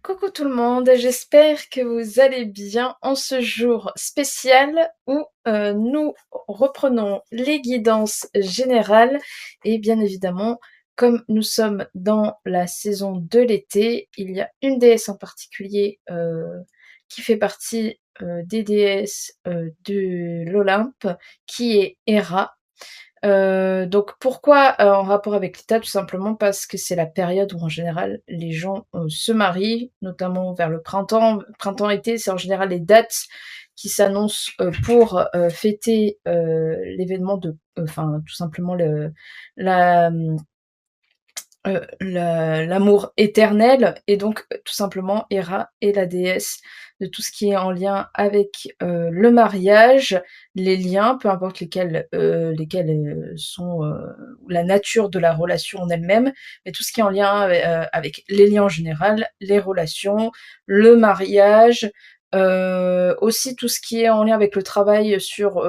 Coucou tout le monde, j'espère que vous allez bien en ce jour spécial où nous reprenons les guidances générales et bien évidemment, comme nous sommes dans la saison de l'été, il y a une déesse en particulier qui fait partie des déesses de l'Olympe qui est Héra. Donc pourquoi en rapport avec l'État? Tout simplement parce que c'est la période où en général les gens se marient, notamment vers le printemps. Printemps-été, c'est en général les dates qui s'annoncent pour fêter l'événement de, enfin tout simplement la, l'amour éternel, et donc tout simplement Héra est la déesse de tout ce qui est en lien avec le mariage, les liens, peu importe lesquels sont la nature de la relation en elle-même, mais tout ce qui est en lien avec les liens en général, les relations, le mariage, aussi tout ce qui est en lien avec le travail sur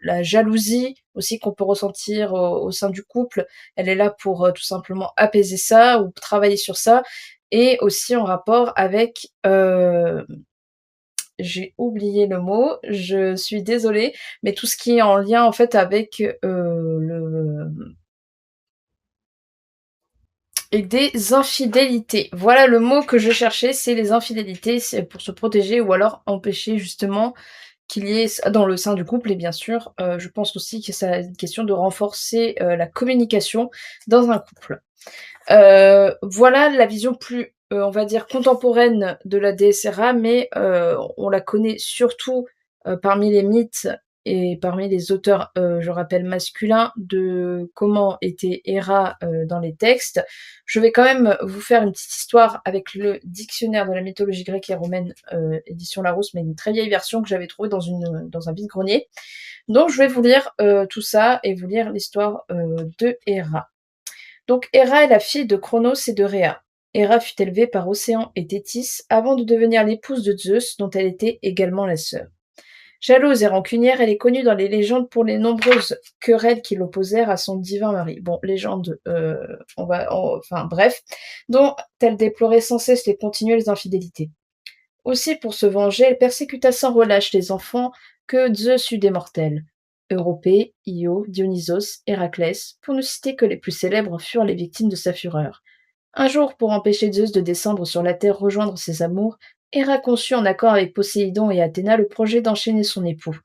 la jalousie aussi qu'on peut ressentir au sein du couple. Elle est là pour tout simplement apaiser ça ou travailler sur ça. Et aussi en rapport avec... j'ai oublié le mot, je suis désolée, mais tout ce qui est en lien en fait avec et des infidélités. Voilà le mot que je cherchais, c'est les infidélités, c'est pour se protéger ou alors empêcher justement qu'il y ait dans le sein du couple. Et bien sûr, je pense aussi que c'est une question de renforcer la communication dans un couple. Voilà la vision plus, on va dire, contemporaine de la DSRA, mais on la connaît surtout parmi les mythes et parmi les auteurs, je rappelle, masculins, de comment était Héra dans les textes. Je vais quand même vous faire une petite histoire avec le dictionnaire de la mythologie grecque et romaine, édition Larousse, mais une très vieille version que j'avais trouvée dans un vide-grenier. Donc je vais vous lire tout ça et vous lire l'histoire de Héra. Donc Héra est la fille de Cronos et de Rhea. Héra fut élevée par Océan et Thétis avant de devenir l'épouse de Zeus, dont elle était également la sœur. Jalouse et rancunière, elle est connue dans les légendes pour les nombreuses querelles qui l'opposèrent à son divin mari. Bon, légende, enfin bref, dont elle déplorait sans cesse les continuelles infidélités. Aussi, pour se venger, elle persécuta sans relâche les enfants que Zeus eut des mortels. Europée, Io, Dionysos, Héraclès, pour ne citer que les plus célèbres, furent les victimes de sa fureur. Un jour, pour empêcher Zeus de descendre sur la terre rejoindre ses amours, Héra conçut en accord avec Poséidon et Athéna le projet d'enchaîner son époux.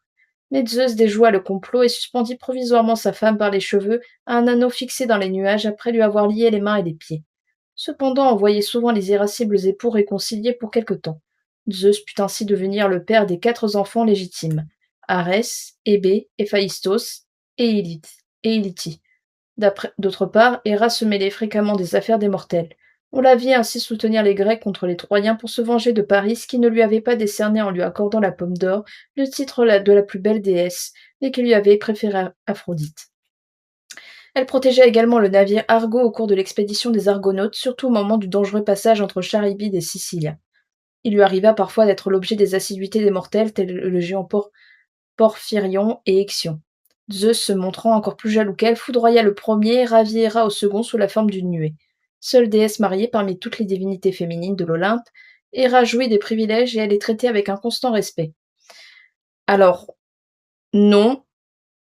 Mais Zeus déjoua le complot et suspendit provisoirement sa femme par les cheveux à un anneau fixé dans les nuages après lui avoir lié les mains et les pieds. Cependant, on voyait souvent les irascibles époux réconciliés pour quelque temps. Zeus put ainsi devenir le père des 4 enfants légitimes, Arès, Hébé, Héphaïstos et Élithie. D'autre part, Héra se mêlait fréquemment des affaires des mortels. On la vit ainsi soutenir les Grecs contre les Troyens pour se venger de Paris, qui ne lui avait pas décerné en lui accordant la pomme d'or le titre de la plus belle déesse, mais qui lui avait préféré Aphrodite. Elle protégeait également le navire Argo au cours de l'expédition des Argonautes, surtout au moment du dangereux passage entre Charybdis et Sicilia. Il lui arriva parfois d'être l'objet des assiduités des mortels, tels le géant Porphyrion et Ixion. Zeus, se montrant encore plus jaloux qu'elle, foudroya le premier et ravit Héra au second sous la forme d'une nuée. Seule déesse mariée parmi toutes les divinités féminines de l'Olympe, Héra jouit des privilèges et elle est traitée avec un constant respect. Alors, non,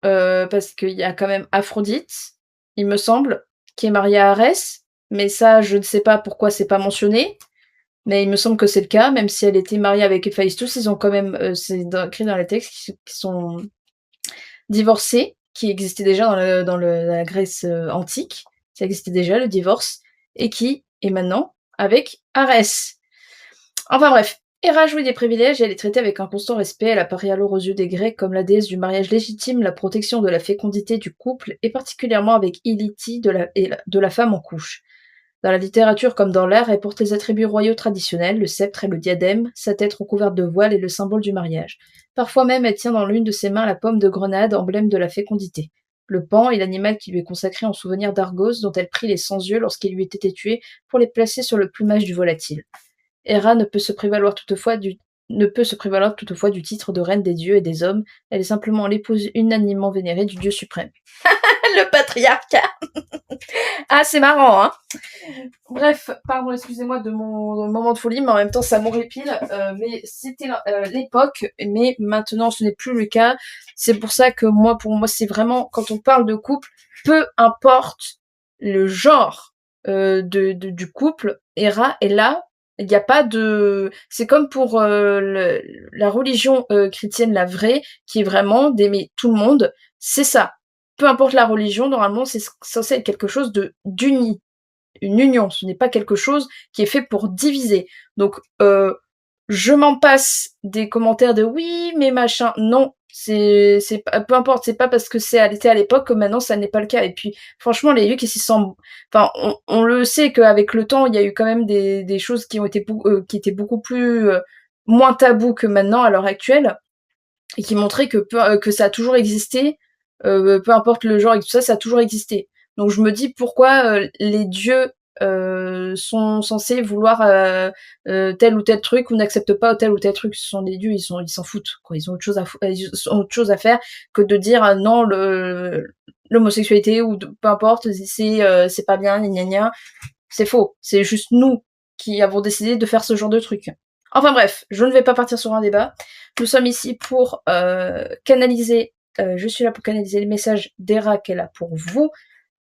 parce qu'il y a quand même Aphrodite, il me semble, qui est mariée à Arès, mais ça, je ne sais pas pourquoi c'est pas mentionné, mais il me semble que c'est le cas, même si elle était mariée avec Héphaïstos, ils ont quand même, c'est écrit dans les textes, qui sont divorcés, qui existait déjà dans la Grèce antique, ça existait déjà le divorce, et qui est maintenant avec Arès. Enfin bref, Héra jouit des privilèges et elle est traitée avec un constant respect. Elle apparaît alors aux yeux des Grecs comme la déesse du mariage légitime, la protection de la fécondité du couple, et particulièrement avec Élithie de la femme en couche. Dans la littérature comme dans l'art, elle porte les attributs royaux traditionnels, le sceptre et le diadème, sa tête recouverte de voile est le symbole du mariage. Parfois même, elle tient dans l'une de ses mains la pomme de grenade, emblème de la fécondité. Le pan est l'animal qui lui est consacré en souvenir d'Argos, dont elle prit les 100 yeux lorsqu'il lui était tué pour les placer sur le plumage du volatile. Héra ne peut se prévaloir toutefois ne peut se prévaloir toutefois du titre de reine des dieux et des hommes. Elle est simplement l'épouse unanimement vénérée du dieu suprême. Le patriarcat. Ah, c'est marrant, hein. Bref, pardon, excusez-moi de mon moment de folie, mais en même temps, ça m'horripile. Mais c'était l'époque, mais maintenant, ce n'est plus le cas. C'est pour ça que moi, pour moi, c'est vraiment, quand on parle de couple, peu importe le genre du couple, Hera est là. Il n'y a pas de... C'est comme pour la religion chrétienne, la vraie, qui est vraiment d'aimer tout le monde. C'est ça. Peu importe la religion, normalement, c'est censé être quelque chose d'uni, une union. Ce n'est pas quelque chose qui est fait pour diviser. Donc, je m'en passe des commentaires de oui, mais machin. Non, c'est peu importe. C'est pas parce que c'était à l'époque que maintenant ça n'est pas le cas. Et puis, franchement, les vieux qui s'y sentent, enfin, on le sait qu'avec le temps, il y a eu quand même des choses qui ont été qui étaient beaucoup plus moins tabous que maintenant à l'heure actuelle, et qui montraient que ça a toujours existé, peu importe le genre et tout ça, ça a toujours existé. Donc je me dis pourquoi les dieux sont censés vouloir tel ou tel truc ou n'acceptent pas tel ou tel truc. Ce sont des dieux, ils s'en foutent, quoi. Ils ont autre chose à faire que de dire non, l'homosexualité ou peu importe, c'est pas bien, gna gna gna. C'est faux. C'est juste nous qui avons décidé de faire ce genre de truc. Enfin bref, je ne vais pas partir sur un débat. Nous sommes ici pour canaliser, je suis là pour canaliser les messages d'Hera qu'elle a pour vous.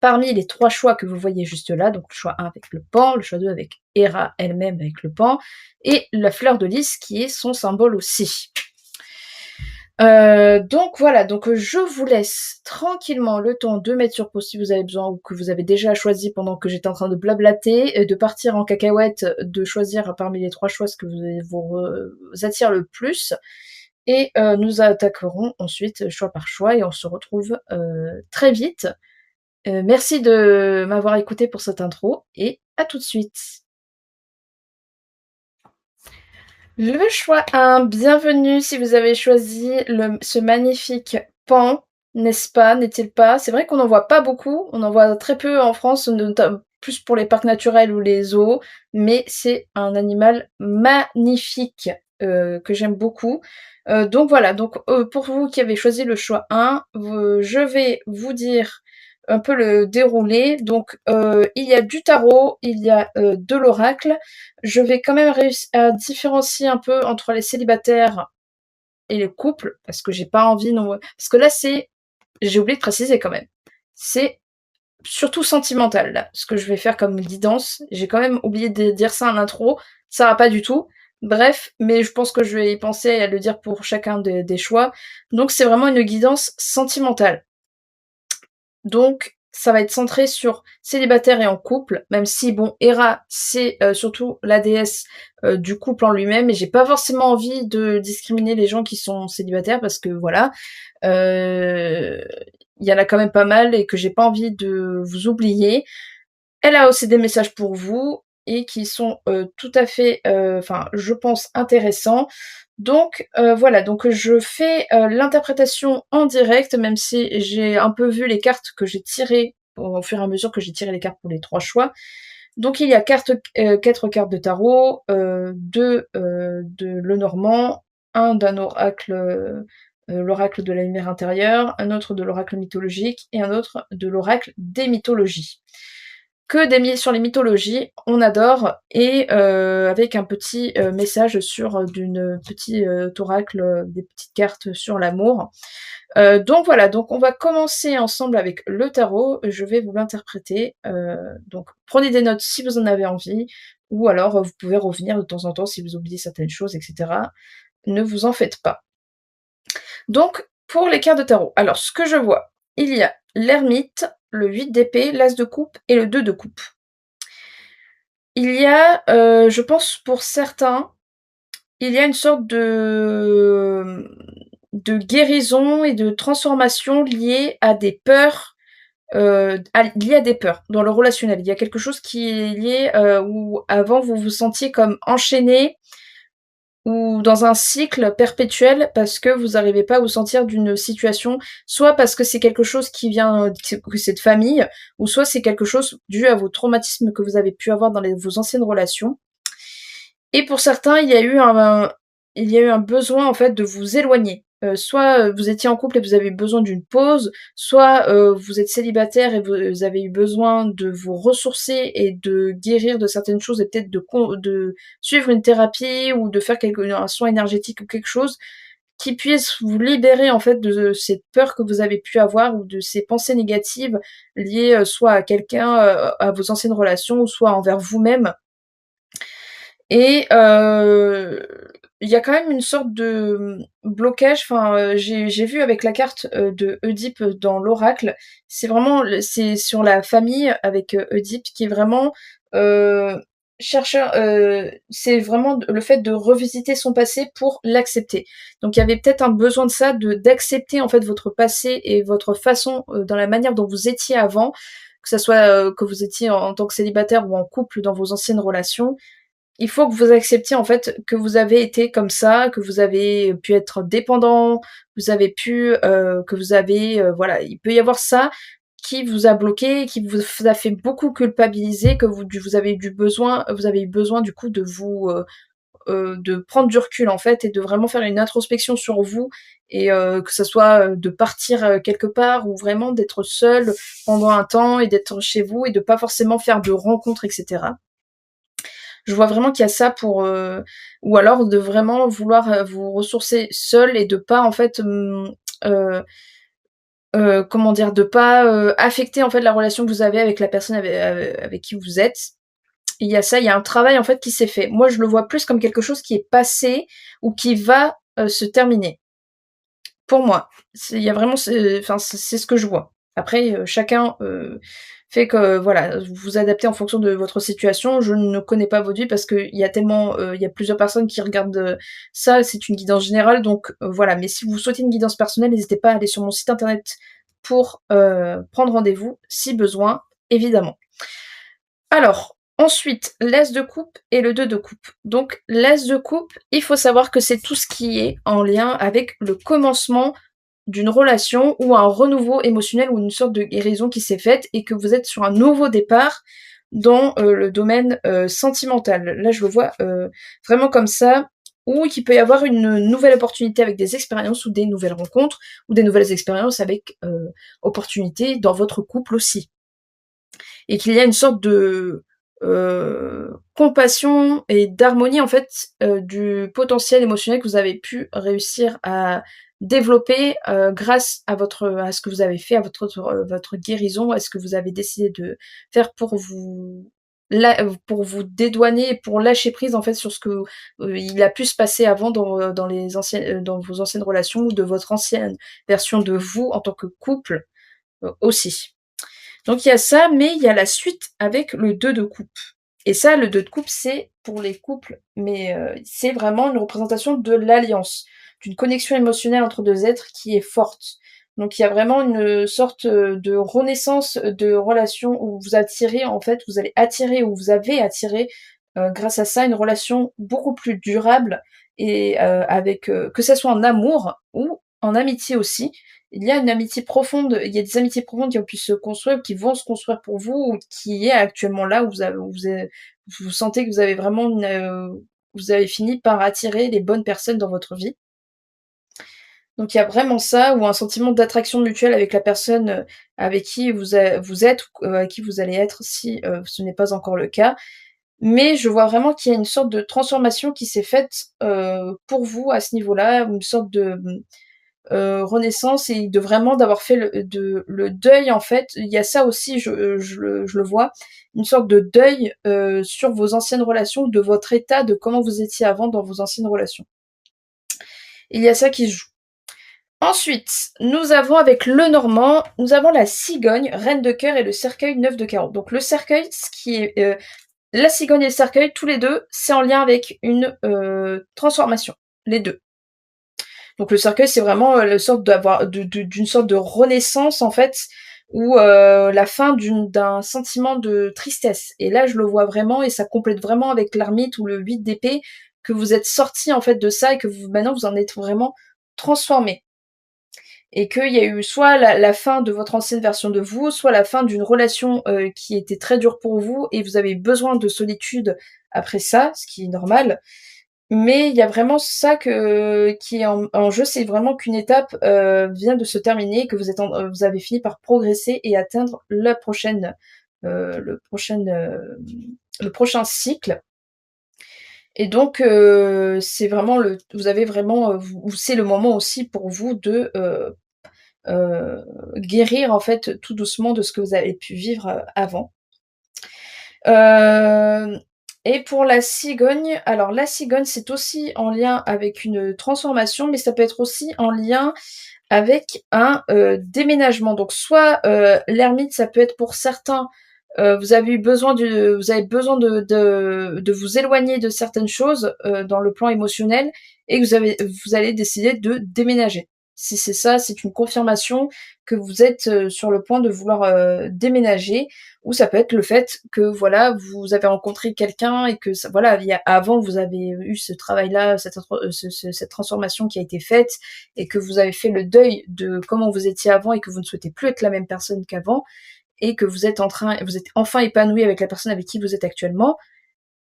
Parmi les 3 choix que vous voyez juste là, donc le choix 1 avec le pan, le choix 2 avec Hera elle-même avec le pan, et la fleur de lys qui est son symbole aussi. Donc voilà, donc je vous laisse tranquillement le temps de mettre sur pause si vous avez besoin ou que vous avez déjà choisi pendant que j'étais en train de blablater, de partir en cacahuète, de choisir parmi les 3 choix ce que vous attire le plus. Et nous attaquerons ensuite choix par choix et on se retrouve très vite. Merci de m'avoir écouté pour cette intro et à tout de suite. Le choix 1, bienvenue si vous avez choisi ce magnifique pan, n'est-ce pas, n'est-il pas? C'est vrai qu'on n'en voit pas beaucoup, on en voit très peu en France, plus pour les parcs naturels ou les zoos, mais c'est un animal magnifique que j'aime beaucoup. Donc voilà, donc pour vous qui avez choisi le choix 1, je vais vous dire un peu le déroulé. Donc il y a du tarot, il y a de l'oracle. Je vais quand même réussir à différencier un peu entre les célibataires et les couples, parce que j'ai pas envie non. Parce que là j'ai oublié de préciser quand même. C'est surtout sentimental là, ce que je vais faire comme guidance. J'ai quand même oublié de dire ça à l'intro, ça va pas du tout. Bref, mais je pense que je vais y penser et à le dire pour chacun des choix. Donc c'est vraiment une guidance sentimentale. Donc, ça va être centré sur célibataire et en couple, même si, bon, Hera, c'est surtout la déesse du couple en lui-même, et j'ai pas forcément envie de discriminer les gens qui sont célibataires, parce que, voilà, il y en a quand même pas mal, et que j'ai pas envie de vous oublier. Elle a aussi des messages pour vous, et qui sont tout à fait, enfin, je pense, intéressants. Donc voilà, donc je fais l'interprétation en direct, même si j'ai un peu vu les cartes que j'ai tirées au fur et à mesure que j'ai tiré les cartes pour les 3 choix. Donc il y a 4 cartes de tarot, 2 de Lenormand, un d'un oracle, l'oracle de la lumière intérieure, un autre de l'oracle mythologique et un autre de l'oracle des mythologies. Que sur les mythologies, on adore, et avec un petit message sur d'une petite oracle, des petites cartes sur l'amour. Donc voilà, donc on va commencer ensemble avec le tarot, je vais vous l'interpréter, donc prenez des notes si vous en avez envie, ou alors vous pouvez revenir de temps en temps si vous oubliez certaines choses, etc. Ne vous en faites pas. Donc, pour les cartes de tarot, alors ce que je vois, il y a l'ermite, le 8 d'épée, l'as de coupe et le 2 de coupe. Il y a, je pense pour certains, il y a une sorte de guérison et de transformation liée à des peurs, liées à des peurs dans le relationnel. Il y a quelque chose qui est lié, où avant vous vous sentiez comme enchaîné ou dans un cycle perpétuel parce que vous n'arrivez pas à vous sortir d'une situation, soit parce que c'est quelque chose qui vient, que c'est de famille, ou soit c'est quelque chose dû à vos traumatismes que vous avez pu avoir dans vos anciennes relations. Et pour certains, il y a eu il y a eu un besoin en fait de vous éloigner. Soit, vous étiez en couple et vous avez eu besoin d'une pause, soit, vous êtes célibataire et vous avez eu besoin de vous ressourcer et de guérir de certaines choses et peut-être de suivre une thérapie ou de faire un soin énergétique ou quelque chose qui puisse vous libérer en fait de cette peur que vous avez pu avoir ou de ces pensées négatives liées, soit à quelqu'un, à vos anciennes relations ou soit envers vous-même. Et il y a quand même une sorte de, blocage, enfin, j'ai vu avec la carte, de Oedipe dans l'oracle, c'est sur la famille avec, Oedipe qui est vraiment, heu, chercheur, c'est vraiment le fait de revisiter son passé pour l'accepter. Donc il y avait peut-être un besoin de ça, d'accepter en fait votre passé et votre façon, dans la manière dont vous étiez avant, que ça soit, que vous étiez en tant que célibataire ou en couple dans vos anciennes relations. Il faut que vous acceptiez en fait que vous avez été comme ça, que vous avez pu être dépendant, vous avez pu, que vous avez, voilà, il peut y avoir ça qui vous a bloqué, qui vous a fait beaucoup culpabiliser, que vous avez eu besoin du coup de prendre du recul en fait et de vraiment faire une introspection sur vous et que ça soit, de partir, quelque part ou vraiment d'être seul pendant un temps et d'être chez vous et de pas forcément faire de rencontres et cetera. Je vois vraiment qu'il y a ça pour, ou alors de vraiment vouloir, vous ressourcer seul et de pas en fait, heu comment dire? De pas, affecter en fait la relation que vous avez avec la personne avec qui vous êtes. Il y a ça, il y a un travail en fait qui s'est fait. Moi je le vois plus comme quelque chose qui est passé ou qui va, se terminer. Pour moi, il y a vraiment c'est ce que je vois. Après, chacun, fait que voilà, vous vous adaptez en fonction de votre situation. Je ne connais pas votre vie parce qu'il y a tellement, il y a plusieurs personnes qui regardent, ça, c'est une guidance générale donc voilà. Mais si vous souhaitez une guidance personnelle, n'hésitez pas à aller sur mon site internet pour, prendre rendez-vous si besoin, évidemment. Alors, ensuite, l'as de coupe et le 2 de coupe. Donc l'as de coupe, il faut savoir que c'est tout ce qui est en lien avec le commencement d'une relation ou un renouveau émotionnel ou une sorte de guérison qui s'est faite et que vous êtes sur un nouveau départ dans, le domaine, sentimental. Là, je le vois, vraiment comme ça, ou qu'il peut y avoir une nouvelle opportunité avec des expériences ou des nouvelles rencontres ou des nouvelles expériences avec, opportunités dans votre couple aussi. Et qu'il y a une sorte de, compassion et d'harmonie en fait, du potentiel émotionnel que vous avez pu réussir à développer, grâce à ce que vous avez fait, à votre guérison, à ce que vous avez décidé de faire pour vous dédouaner et pour lâcher prise en fait sur ce que, il a pu se passer avant dans les anciennes, dans vos anciennes relations ou de votre ancienne version de vous en tant que couple, aussi. Donc il y a ça, mais il y a la suite avec le 2 de coupe. Et ça, le 2 de coupe, c'est pour les couples, mais c'est vraiment une représentation de l'alliance, d'une connexion émotionnelle entre 2 êtres qui est forte. Donc il y a vraiment une sorte, de renaissance de relation où vous attirez en fait, vous allez attirer ou vous avez attiré, grâce à ça, une relation beaucoup plus durable et avec, que ça soit en amour ou en amitié aussi, il y a une amitié profonde, il y a des amitiés profondes qui ont pu se construire, qui vont se construire pour vous ou qui est actuellement là où vous sentez que vous avez vraiment vous avez fini par attirer les bonnes personnes dans votre vie. Donc il y a vraiment ça ou un sentiment d'attraction mutuelle avec la personne, avec qui vous êtes ou avec qui vous allez être si, ce n'est pas encore le cas. Mais je vois vraiment qu'il y a une sorte de transformation qui s'est faite, pour vous à ce niveau-là, une sorte de, renaissance et de vraiment d'avoir fait le deuil en fait. Il y a ça aussi, je le vois, une sorte de deuil, sur vos anciennes relations, de votre état, de comment vous étiez avant dans vos anciennes relations. Il y a ça qui se joue. Ensuite, nous avons avec le normand, nous avons la cigogne, reine de cœur et le cercueil, 9 de carreau. Donc le cercueil, ce qui est, la cigogne et le cercueil, tous les deux, c'est en lien avec une, transformation, les deux. Donc le cercueil, c'est vraiment, le sorte d'une sorte de renaissance en fait, ou la fin d'un sentiment de tristesse. Et là, je le vois vraiment et ça complète vraiment avec l'ermite ou le 8 d'épée, que vous êtes sortis en fait de ça et que maintenant vous en êtes vraiment transformés. Et qu'il y a eu soit la fin de votre ancienne version de vous, soit la fin d'une relation, qui était très dure pour vous et vous avez besoin de solitude après ça, ce qui est normal. mais il y a vraiment ça qui est en jeu, c'est vraiment qu'une étape, vient de se terminer, que vous avez fini par progresser et atteindre la prochaine, le prochain cycle. Et donc c'est vraiment vous avez vraiment, c'est le moment aussi pour vous de, guérir en fait tout doucement de ce que vous avez pu vivre, avant. Hem et pour la cigogne, alors la cigogne, c'est aussi en lien avec une transformation, mais ça peut être aussi en lien avec un, déménagement. Donc soit, l'ermite, ça peut être pour certains, vous avez besoin de vous éloigner de certaines choses, dans le plan émotionnel et que vous allez décider de déménager. Si c'est ça, c'est une confirmation que vous êtes, sur le point de vouloir, déménager, ou ça peut être le fait que voilà, vous avez rencontré quelqu'un et que ça voilà, il y a avant vous avez eu ce travail-là, cette transformation qui a été faite et que vous avez fait le deuil de comment vous étiez avant et que vous ne souhaitez plus être la même personne qu'avant et que vous êtes enfin épanoui avec la personne avec qui vous êtes actuellement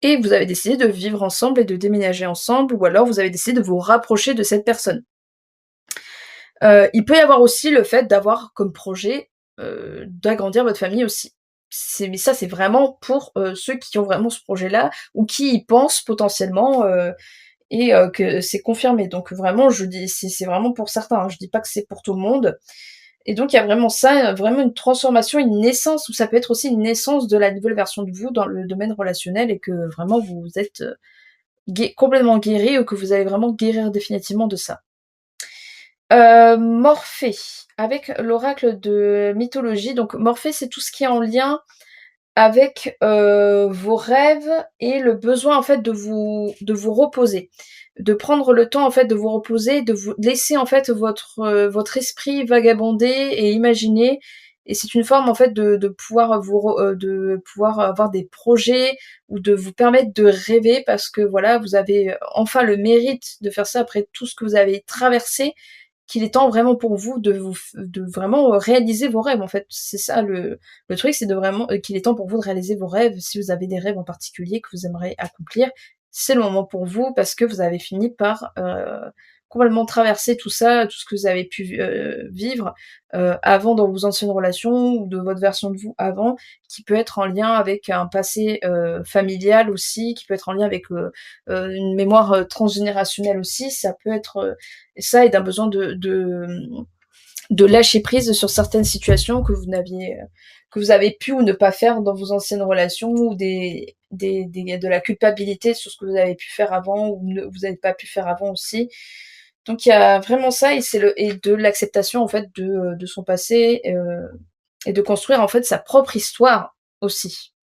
et vous avez décidé de vivre ensemble et de déménager ensemble ou alors vous avez décidé de vous rapprocher de cette personne. Il peut y avoir aussi le fait d'avoir comme projet, d'agrandir votre famille aussi. Mais ça, c'est vraiment pour, ceux qui ont vraiment ce projet-là ou qui y pensent potentiellement, et que c'est confirmé. Donc vraiment, je dis c'est vraiment pour certains, hein, je dis pas que c'est pour tout le monde. Et donc il y a vraiment ça, vraiment une transformation, une naissance, ou ça peut être aussi une naissance de la nouvelle version de vous dans le domaine relationnel et que vraiment vous êtes, complètement guéri ou que vous allez vraiment guérir définitivement de ça. Morphée, avec l'oracle de mythologie, donc Morphée, c'est tout ce qui est en lien avec, vos rêves et le besoin en fait de vous reposer. De prendre le temps en fait de vous reposer, de vous laisser en fait votre esprit vagabonder et imaginer, et c'est une forme en fait de pouvoir de pouvoir avoir des projets ou de vous permettre de rêver parce que voilà, vous avez, enfin le mérite de faire ça après tout ce que vous avez traversé, qu'il est temps vraiment pour vous de vraiment, réaliser vos rêves, en fait. C'est ça le truc, c'est de vraiment, qu'il est temps pour vous de réaliser vos rêves. Si vous avez des rêves en particulier que vous aimeriez accomplir, c'est le moment pour vous parce que vous avez fini par, complètement traverser tout ça, tout ce que vous avez pu vivre, avant dans vos anciennes relations ou de votre version de vous avant, qui peut être en lien avec un passé, familial aussi, qui peut être en lien avec, une mémoire, transgénérationnelle aussi. Ça peut être, ça et d'un besoin de lâcher prise sur certaines situations que vous avez pu ou ne pas faire dans vos anciennes relations, ou de la culpabilité sur ce que vous avez pu faire avant ou vous n'avez pas pu faire avant aussi. Donc il y a vraiment ça, et de l'acceptation en fait de son passé, et de construire en fait sa propre histoire aussi.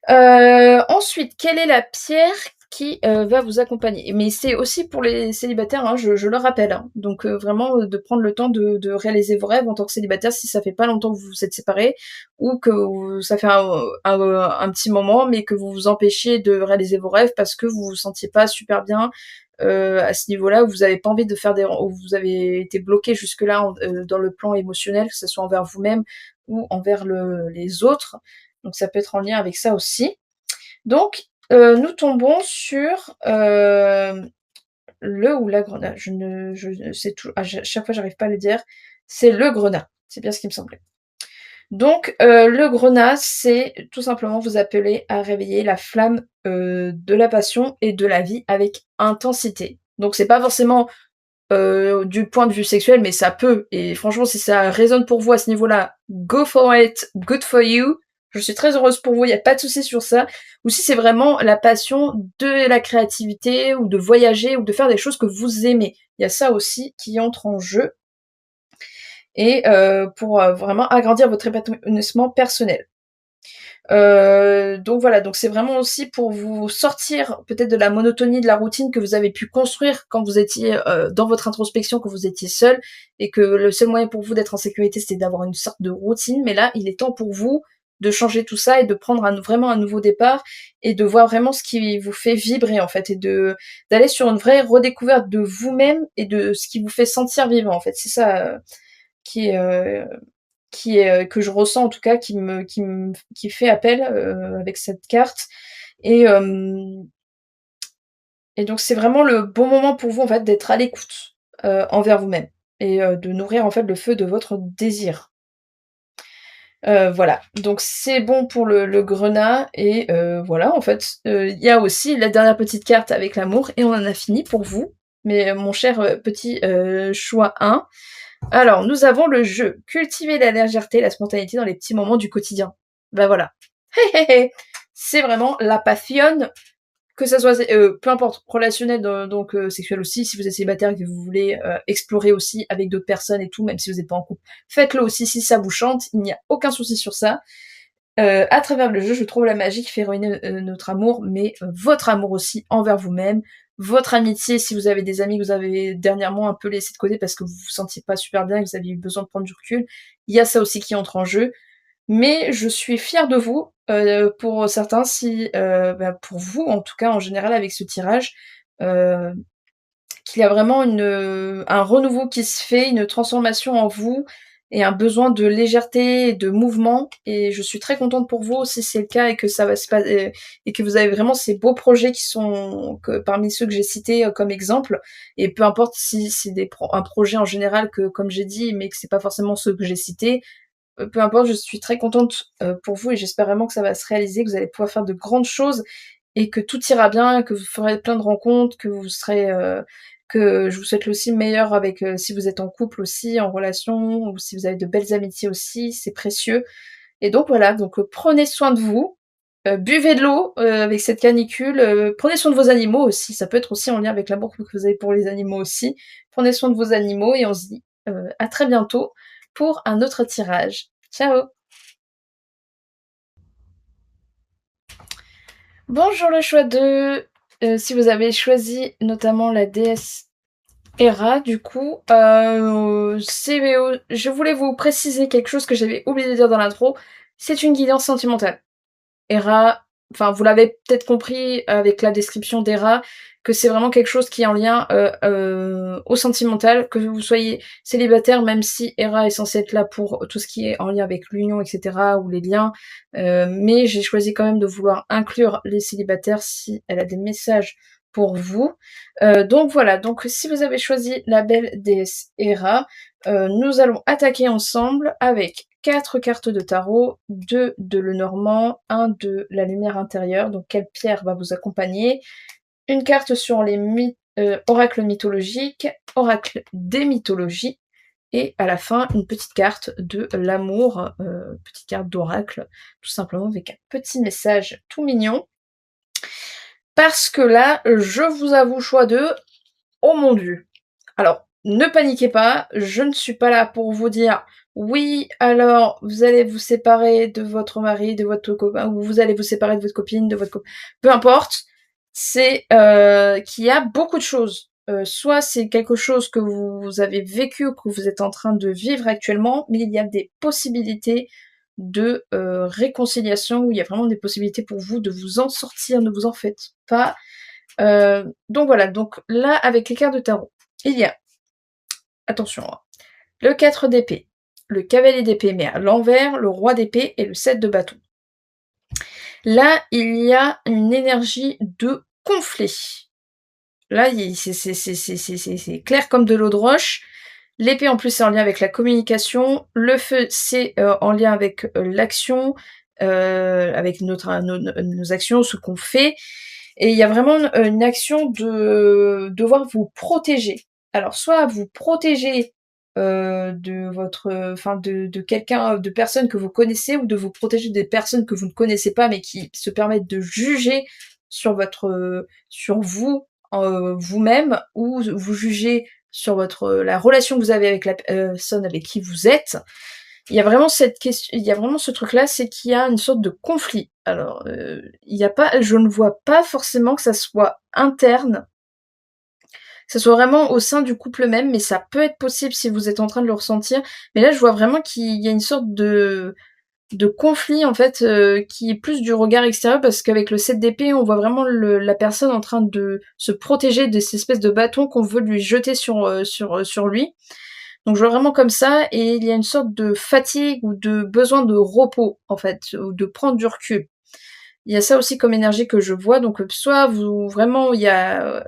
Ensuite, quelle est la pierre qui, va vous accompagner? Mais c'est aussi pour les célibataires, hein, je le rappelle, hein. Donc vraiment, de prendre le temps de réaliser vos rêves en tant que célibataire si ça fait pas longtemps que vous vous êtes séparés ou que ça fait un petit moment, mais que vous vous empêchiez de réaliser vos rêves parce que vous vous sentiez pas super bien, à ce niveau-là, où vous avez pas envie de faire où vous avez été bloqué jusque-là dans le plan émotionnel, que ce soit envers vous-même ou envers les autres. Donc ça peut être en lien avec ça aussi. Donc, nous tombons sur, le ou la grenat. Je sais tou à chaque fois j'arrive pas à le dire. C'est le grenat, c'est bien ce qui me semblait. Donc, le grenat, c'est tout simplement vous appeler à réveiller la flamme, de la passion et de la vie avec intensité. Donc c'est pas forcément, du point de vue sexuel, mais ça peut, et franchement si ça résonne pour vous à ce niveau-là, go for it, good for you. Je suis très heureuse pour vous, il y a pas de souci sur ça. Ou si c'est vraiment la passion de la créativité ou de voyager ou de faire des choses que vous aimez. Il y a ça aussi qui entre en jeu, et pour, vraiment agrandir votre épanouissement personnel. Donc voilà, donc c'est vraiment aussi pour vous sortir peut-être de la monotonie, de la routine que vous avez pu construire quand vous étiez, dans votre introspection, quand vous étiez seul, et que le seul moyen pour vous d'être en sécurité, c'était d'avoir une sorte de routine. Mais là, il est temps pour vous de changer tout ça et de prendre vraiment un nouveau départ et de voir vraiment ce qui vous fait vibrer, en fait, et d'aller sur une vraie redécouverte de vous-même et de ce qui vous fait sentir vivant, en fait. C'est ça, qui est, que je ressens en tout cas, qui fait appel, avec cette carte. Et et donc c'est vraiment le bon moment pour vous, en fait, d'être à l'écoute, envers vous-même et de nourrir, en fait, le feu de votre désir. Voilà, donc c'est bon pour le grenat et voilà, en fait, il y a aussi la dernière petite carte avec l'amour et on en a fini pour vous, mais mon cher, petit, choix 1. Alors, nous avons le jeu: cultiver la légèreté, la spontanéité dans les petits moments du quotidien. Bah, voilà. Hé, hé, hé! C'est vraiment la passion, que ça soit peu importe, relationnel, donc sexuel aussi, si vous êtes célibataire et que vous voulez explorer aussi avec d'autres personnes et tout, même si vous n'êtes pas en couple, faites-le aussi si ça vous chante, il n'y a aucun souci sur ça. À travers le jeu, je trouve la magie qui fait rayonner notre amour, mais votre amour aussi envers vous-même, votre amitié, si vous avez des amis que vous avez dernièrement un peu laissés de côté parce que vous vous sentiez pas super bien et que vous aviez eu besoin de prendre du recul, il y a ça aussi qui entre en jeu. Mais je suis fière de vous, pour certains si, pour vous en tout cas en général avec ce tirage, heu, qu'il y a vraiment un renouveau qui se fait, une transformation en vous et un besoin de légèreté et de mouvement et je suis très contente pour vous si c'est le cas et que ça va se pas et que vous avez vraiment ces beaux projets qui sont que parmi ceux que j'ai cités, comme exemple et peu importe si c'est un projet en général que comme j'ai dit, mais que c'est pas forcément ceux que j'ai cités, peu importe, je suis très contente, pour vous et j'espère vraiment que ça va se réaliser, que vous allez pouvoir faire de grandes choses et que tout ira bien, que vous ferez plein de rencontres, que vous serez, que je vous souhaite aussi le meilleur avec, si vous êtes en couple aussi, en relation ou si vous avez de belles amitiés aussi, c'est précieux et donc voilà, donc prenez soin de vous, buvez de l'eau, avec cette canicule, prenez soin de vos animaux aussi, ça peut être aussi en lien avec l'amour que vous avez pour les animaux aussi. Prenez soin de vos animaux et on se dit, à très bientôt pour un autre tirage. Ciao! Bonjour le choix 2, si vous avez choisi notamment la déesse Héra du coup, je voulais vous préciser quelque chose que j'avais oublié de dire dans l'intro, c'est une guidance sentimentale. Hera, enfin vous l'avez peut-être compris avec la description d'Hera, que c'est vraiment quelque chose qui est en lien au sentimental, que vous soyez célibataire, même si Hera est censée être là pour tout ce qui est en lien avec l'union, etc., ou les liens, mais j'ai choisi quand même de vouloir inclure les célibataires si elle a des messages pour vous. Donc voilà, donc si vous avez choisi la belle déesse Hera, nous allons attaquer ensemble avec 4 cartes de tarot, 2 de Lenormand, 1 de la lumière intérieure, donc quelle pierre va vous accompagner, une carte sur les oracles mythologiques, oracle des mythologies, et à la fin, une petite carte de l'amour, petite carte d'oracle, tout simplement avec un petit message tout mignon. Parce que là, je vous avoue, choix 2, oh mon Dieu! Alors, ne paniquez pas, je ne suis pas là pour vous dire: «Oui, alors vous allez vous séparer de votre mari, de votre copain, ou vous allez vous séparer de votre copine, de votre co» peu importe, c'est, qu'il y a beaucoup de choses. Soit c'est quelque chose que vous avez vécu, que vous êtes en train de vivre actuellement, mais il y a des possibilités de, réconciliation, où il y a vraiment des possibilités pour vous de vous en sortir, ne vous en faites pas. Donc voilà, donc là, avec les cartes de tarot, il y a, attention, hein, le 4 d'épée, le cavalier d'épée, mais à l'envers, le roi d'épée et le 7 de bâton. Là, il y a une énergie de conflit. Là, c'est clair comme de l'eau de roche. L'épée, en plus, c'est en lien avec la communication. Le feu, c'est en lien avec l'action, avec nos actions, ce qu'on fait. Et il y a vraiment une action de devoir vous protéger. Alors soit vous protéger, de votre, enfin de quelqu'un, de personnes que vous connaissez ou de vous protéger des personnes que vous ne connaissez pas, mais qui se permettent de juger sur votre, sur vous, vous-même ou vous juger sur votre, la relation que vous avez avec la personne avec qui vous êtes. Il y a vraiment ce truc-là, c'est qu'il y a une sorte de conflit. Alors, il y a pas je ne vois pas forcément que ça soit interne, que ça soit vraiment au sein du couple même, mais ça peut être possible si vous êtes en train de le ressentir. Mais là, je vois vraiment qu'il y a une sorte de conflit, en fait, qui est plus du regard extérieur, parce qu'avec le 7 d'épée, on voit vraiment la personne en train de se protéger de ces espèces de bâtons qu'on veut lui jeter sur lui. Donc je vois vraiment comme ça, et il y a une sorte de fatigue ou de besoin de repos, en fait, ou de prendre du recul. Il y a ça aussi comme énergie que je vois, donc soit vous vraiment il y a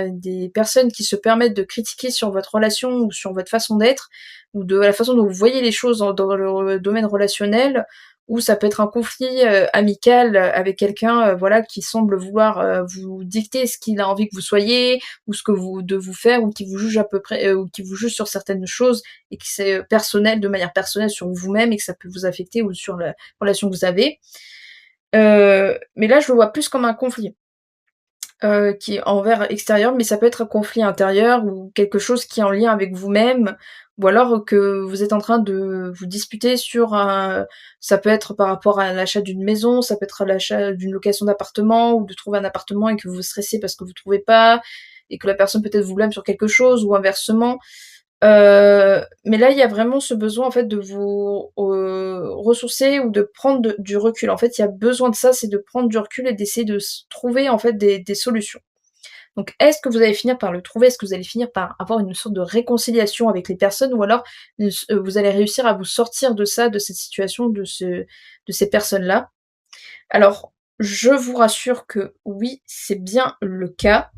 des personnes qui se permettent de critiquer sur votre relation ou sur votre façon d'être, ou de la façon dont vous voyez les choses dans le domaine relationnel, ou ça peut être un conflit, amical, avec quelqu'un, voilà, qui semble vouloir, vous dicter ce qu'il a envie que vous soyez, ou ce que vous de vous faire, ou qui vous juge à peu près, ou qui vous juge sur certaines choses, et que c'est, personnel, de manière personnelle sur vous-même, et que ça peut vous affecter ou sur la relation que vous avez. Mais là, je le vois plus comme un conflit, qui est envers extérieur, mais ça peut être un conflit intérieur ou quelque chose qui est en lien avec vous-même, ou alors que vous êtes en train de vous disputer sur un ça peut être par rapport à l'achat d'une maison, ça peut être à l'achat d'une location d'appartement ou de trouver un appartement et que vous vous stressez parce que vous trouvez pas et que la personne peut-être vous blâme sur quelque chose ou inversement. Mais là, il y a vraiment ce besoin en fait de vous, ressourcer ou de prendre du recul. En fait, il y a besoin de ça, c'est de prendre du recul et d'essayer de trouver en fait des solutions. Donc est-ce que vous allez finir par le trouver? Est-ce que vous allez finir par avoir une sorte de réconciliation avec les personnes? Ou alors vous allez réussir à vous sortir de ça, de cette situation, de ces personnes-là? Alors, je vous rassure que oui, c'est bien le cas.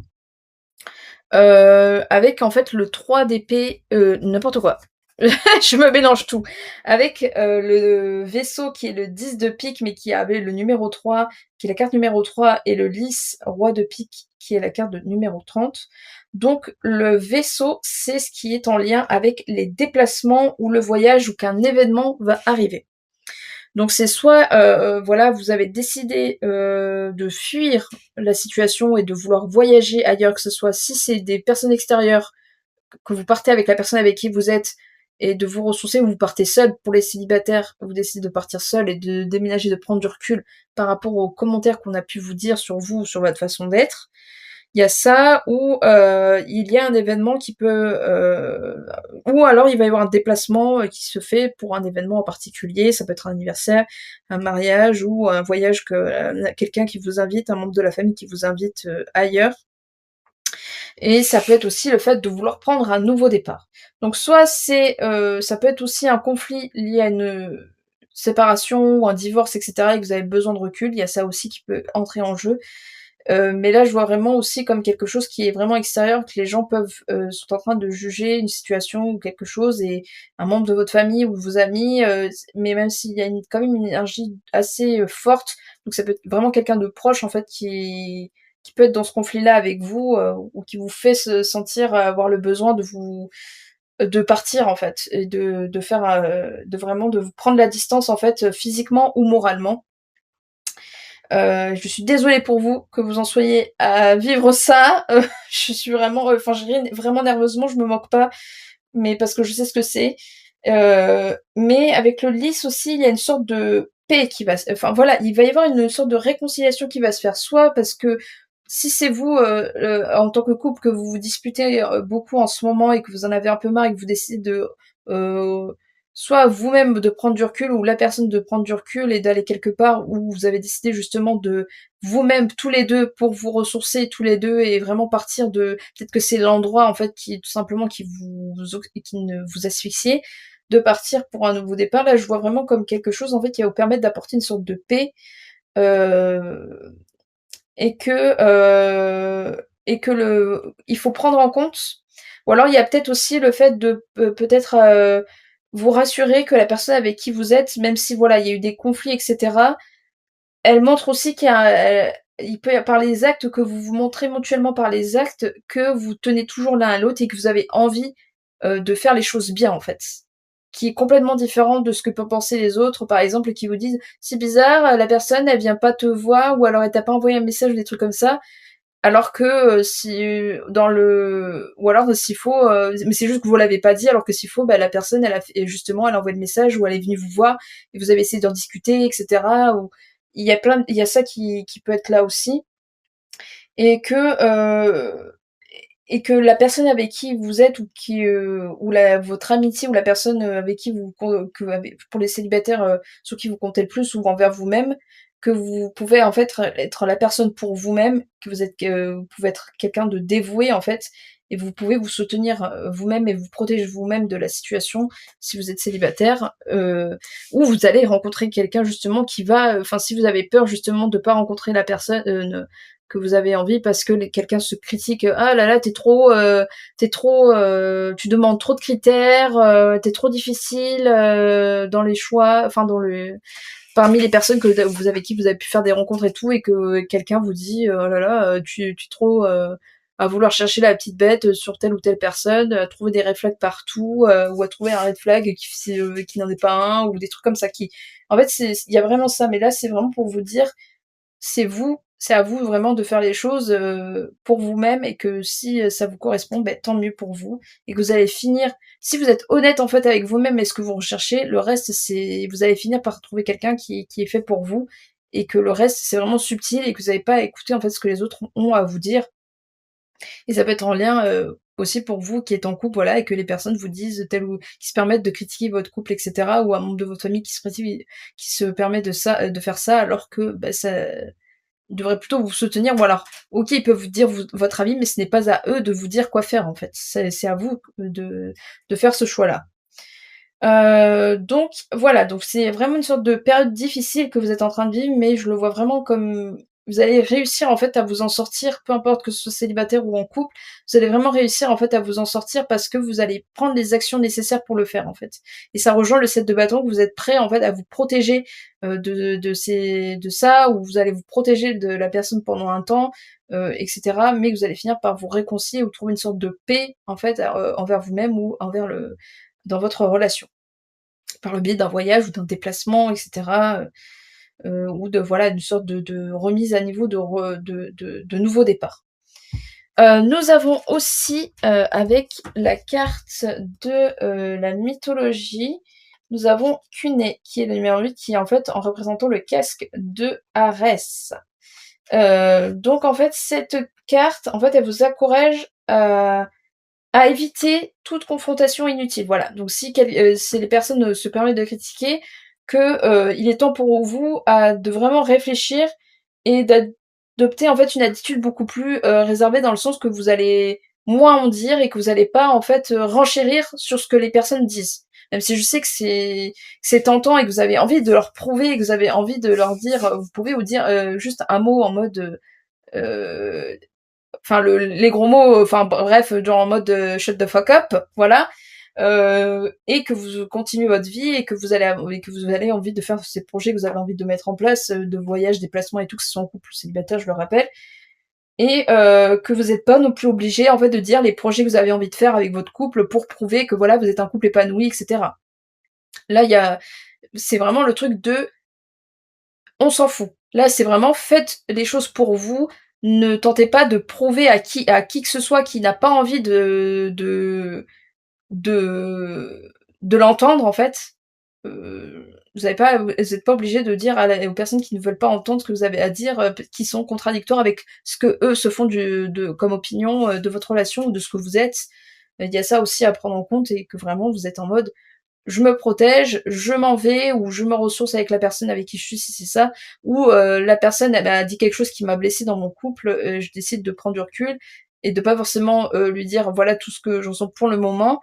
Avec en fait le 3 d'épée, n'importe quoi. Je me mélange tout. Avec, le vaisseau qui est le 10 de pique, mais qui avait le numéro 3, qui est la carte numéro 3, et le lys roi de pique, qui est la carte de numéro 30. Donc le vaisseau, c'est ce qui est en lien avec les déplacements ou le voyage ou qu'un événement va arriver. Donc c'est soit, voilà, vous avez décidé, de fuir la situation et de vouloir voyager ailleurs, que ce soit si c'est des personnes extérieures, que vous partez avec la personne avec qui vous êtes et de vous ressourcer, ou vous partez seul. Pour les célibataires, vous décidez de partir seul et de déménager, de prendre du recul par rapport aux commentaires qu'on a pu vous dire sur vous, sur votre façon d'être. Il y a ça, ou il y a un événement qui peut, ou alors il va y avoir un déplacement qui se fait pour un événement en particulier. Ça peut être un anniversaire, un mariage ou un voyage que quelqu'un qui vous invite, un membre de la famille qui vous invite ailleurs. Et ça peut être aussi le fait de vouloir prendre un nouveau départ. Donc soit ça peut être aussi un conflit lié à une séparation ou un divorce, etc., et que vous avez besoin de recul. Il y a ça aussi qui peut entrer en jeu. Mais là, je vois vraiment aussi comme quelque chose qui est vraiment extérieur, que les gens sont en train de juger une situation ou quelque chose, et un membre de votre famille ou de vos amis, mais même s'il y a quand même une énergie assez forte, donc ça peut être vraiment quelqu'un de proche en fait qui peut être dans ce conflit-là avec vous, ou qui vous fait se sentir avoir le besoin de partir en fait, et de faire, de vraiment de vous prendre la distance en fait, physiquement ou moralement. Je suis désolée pour vous, que vous en soyez à vivre ça. Je suis vraiment, enfin, je ris vraiment nerveusement, je me moque pas, mais parce que je sais ce que c'est. Mais avec le lys aussi, il y a une sorte de paix qui va enfin voilà, il va y avoir une sorte de réconciliation qui va se faire, soit parce que si c'est vous, en tant que couple, que vous vous disputez, beaucoup en ce moment et que vous en avez un peu marre et que vous décidez de, heu, soit vous-même de prendre du recul ou la personne de prendre du recul et d'aller quelque part où vous avez décidé justement de vous-même tous les 2 pour vous ressourcer tous les 2 et vraiment partir de peut-être que c'est l'endroit en fait qui tout simplement qui ne vous asphyxiez, de partir pour un nouveau départ. Là, je vois vraiment comme quelque chose en fait qui va vous permettre d'apporter une sorte de paix, heu et que il faut prendre en compte, ou alors il y a peut-être aussi le fait de peut-être, vous rassurer que la personne avec qui vous êtes, même si voilà, il y a eu des conflits et cetera, elle montre aussi il peut y a par les actes que vous vous montrez mutuellement par les actes, que vous tenez toujours l'un à l'autre et que vous avez envie, de faire les choses bien, en fait. Qui est complètement différent de ce que peuvent penser les autres, par exemple, qui vous disent: «C'est bizarre, la personne elle vient pas te voir» ou alors «Elle t'a pas envoyé un message» ou des trucs comme ça. Alors que, si dans le ou alors s'il faut, mais c'est juste que vous l'avez pas dit, alors que s'il faut, bah, la personne elle a fait justement elle a envoyé le message ou elle est venue vous voir et vous avez essayé d'en discuter et cetera, ou il y a ça qui peut être là aussi, et que la personne avec qui vous êtes, ou ou la votre amitié, ou la personne, avec qui vous con que avec pour les célibataires, sur qui vous comptez le plus, ou envers vous-même, que vous pouvez en fait être la personne pour vous-même, que vous pouvez être quelqu'un de dévoué en fait, et vous pouvez vous soutenir, vous-même et vous protéger vous-même de la situation si vous êtes célibataire, ou vous allez rencontrer quelqu'un justement qui va, enfin si vous avez peur justement de pas rencontrer la personne, que vous avez envie parce que quelqu'un se critique, ah là là t'es trop, tu demandes trop de critères, t'es trop difficile dans les choix, enfin dans le parmi les personnes que vous avec qui vous avez pu faire des rencontres et tout, et que quelqu'un vous dit oh là là, tu es trop à vouloir chercher la petite bête sur telle ou telle personne, à trouver des red flags partout, ou à trouver un red flag qui n'en est pas un, ou des trucs comme ça qui. En fait, il y a vraiment ça, mais là c'est vraiment pour vous dire c'est à vous vraiment de faire les choses, pour vous-même, et que si, ça vous correspond, beh, tant mieux pour vous, et que vous allez finir si vous êtes honnête, en fait, avec vous-même et ce que vous recherchez, le reste, c'est vous allez finir par trouver quelqu'un qui est fait pour vous, et que le reste, c'est vraiment subtil et que vous n'avez pas à écouter, en fait, ce que les autres ont à vous dire, et ça peut être en lien, aussi pour vous qui êtes en couple, voilà, et que les personnes vous disent tel ou qui se permettent de critiquer votre couple et cetera, ou un membre de votre famille qui se permet de ça, de faire ça alors que, bah, ça devraient plutôt vous soutenir, ou alors, OK, ils peuvent vous dire votre avis, mais ce n'est pas à eux de vous dire quoi faire, en fait. C'est à vous de faire ce choix-là. Donc voilà, donc c'est vraiment une sorte de période difficile que vous êtes en train de vivre, mais je le vois vraiment comme vous allez réussir, en fait, à vous en sortir, peu importe que ce soit célibataire ou en couple, vous allez vraiment réussir, en fait, à vous en sortir parce que vous allez prendre les actions nécessaires pour le faire, en fait. Et ça rejoint le 7 de bâton, que vous êtes prêt, en fait, à vous protéger, de ça, ou vous allez vous protéger de la personne pendant un temps, et cetera, mais que vous allez finir par vous réconcilier ou trouver une sorte de paix, en fait, envers vous-même ou envers dans votre relation, par le biais d'un voyage ou d'un déplacement, et cetera, ou de voilà, une sorte de remise à niveau, de nouveau départ. Nous avons aussi, avec la carte de, la mythologie, nous avons Cuné, qui est le numéro 8, qui est en fait en représentant le casque de Arès. Donc en fait, cette carte, en fait, elle vous encourage à éviter toute confrontation inutile, voilà. Donc si les personnes, se permettent de critiquer, que, il est temps pour vous de vraiment réfléchir et d'adopter en fait une attitude beaucoup plus, réservée, dans le sens que vous allez moins en dire et que vous allez pas en fait, renchérir sur ce que les personnes disent. Même si je sais que c'est tentant et que vous avez envie de leur prouver et que vous avez envie de leur dire, vous pouvez vous dire, juste un mot en mode, heu enfin les gros mots, enfin bref, genre en mode shut the fuck up, voilà. Et que vous continuez votre vie et que vous avez envie de faire ces projets que vous avez envie de mettre en place, de voyages, déplacements et tout, que ce soit en couple ou célibataire, je le rappelle. Et que vous n'êtes pas non plus obligé en fait de dire les projets que vous avez envie de faire avec votre couple pour prouver que voilà, vous êtes un couple épanoui, et cetera. Là, c'est vraiment le truc de on s'en fout. Là, c'est vraiment faites les choses pour vous. Ne tentez pas de prouver à qui que ce soit qui n'a pas envie de de l'entendre, en fait. Vous êtes pas obligé de dire aux personnes qui ne veulent pas entendre ce que vous avez à dire, qui sont contradictoires avec ce que eux se font comme opinion, de votre relation ou de ce que vous êtes. Il y a ça aussi à prendre en compte, et que vraiment vous êtes en mode je me protège, je m'en vais, ou je me ressource avec la personne avec qui je suis si c'est ça, ou la personne elle a dit quelque chose qui m'a blessée dans mon couple, je décide de prendre du recul et de pas forcément lui dire voilà tout ce que j'en sens pour le moment,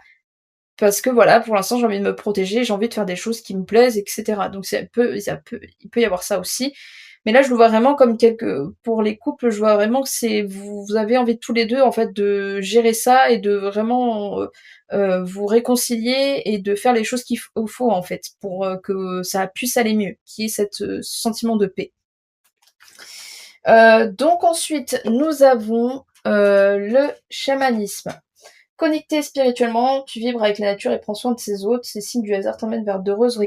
parce que voilà, pour l'instant j'ai envie de me protéger, j'ai envie de faire des choses qui me plaisent, etc. Donc il peut y avoir ça aussi. Mais là je le vois vraiment comme pour les couples, je vois vraiment que vous avez envie tous les deux en fait de gérer ça et de vraiment vous réconcilier et de faire les choses qu'il faut en fait pour que ça puisse aller mieux, qu'il y ait ce sentiment de paix. Donc ensuite nous avons le chamanisme. Connecté spirituellement, tu vibres avec la nature et prends soin de ses hôtes. Ces signes du hasard t'emmènent vers d'heureuses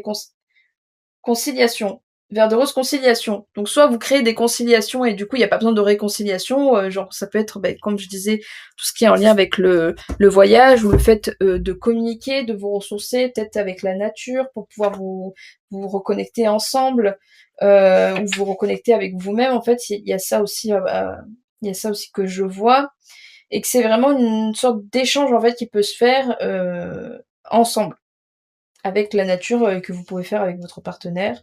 conciliations. Vers d'heureuses conciliations. Donc soit vous créez des conciliations et du coup il n'y a pas besoin de réconciliation, genre ça peut être, comme je disais, tout ce qui est en lien avec le voyage, ou le fait de communiquer, de vous ressourcer, peut-être avec la nature pour pouvoir vous reconnecter ensemble, ou vous reconnecter avec vous-même. En fait, il y a ça aussi, il y a ça aussi que je vois, et que c'est vraiment une sorte d'échange en fait qui peut se faire ensemble avec la nature, que vous pouvez faire avec votre partenaire.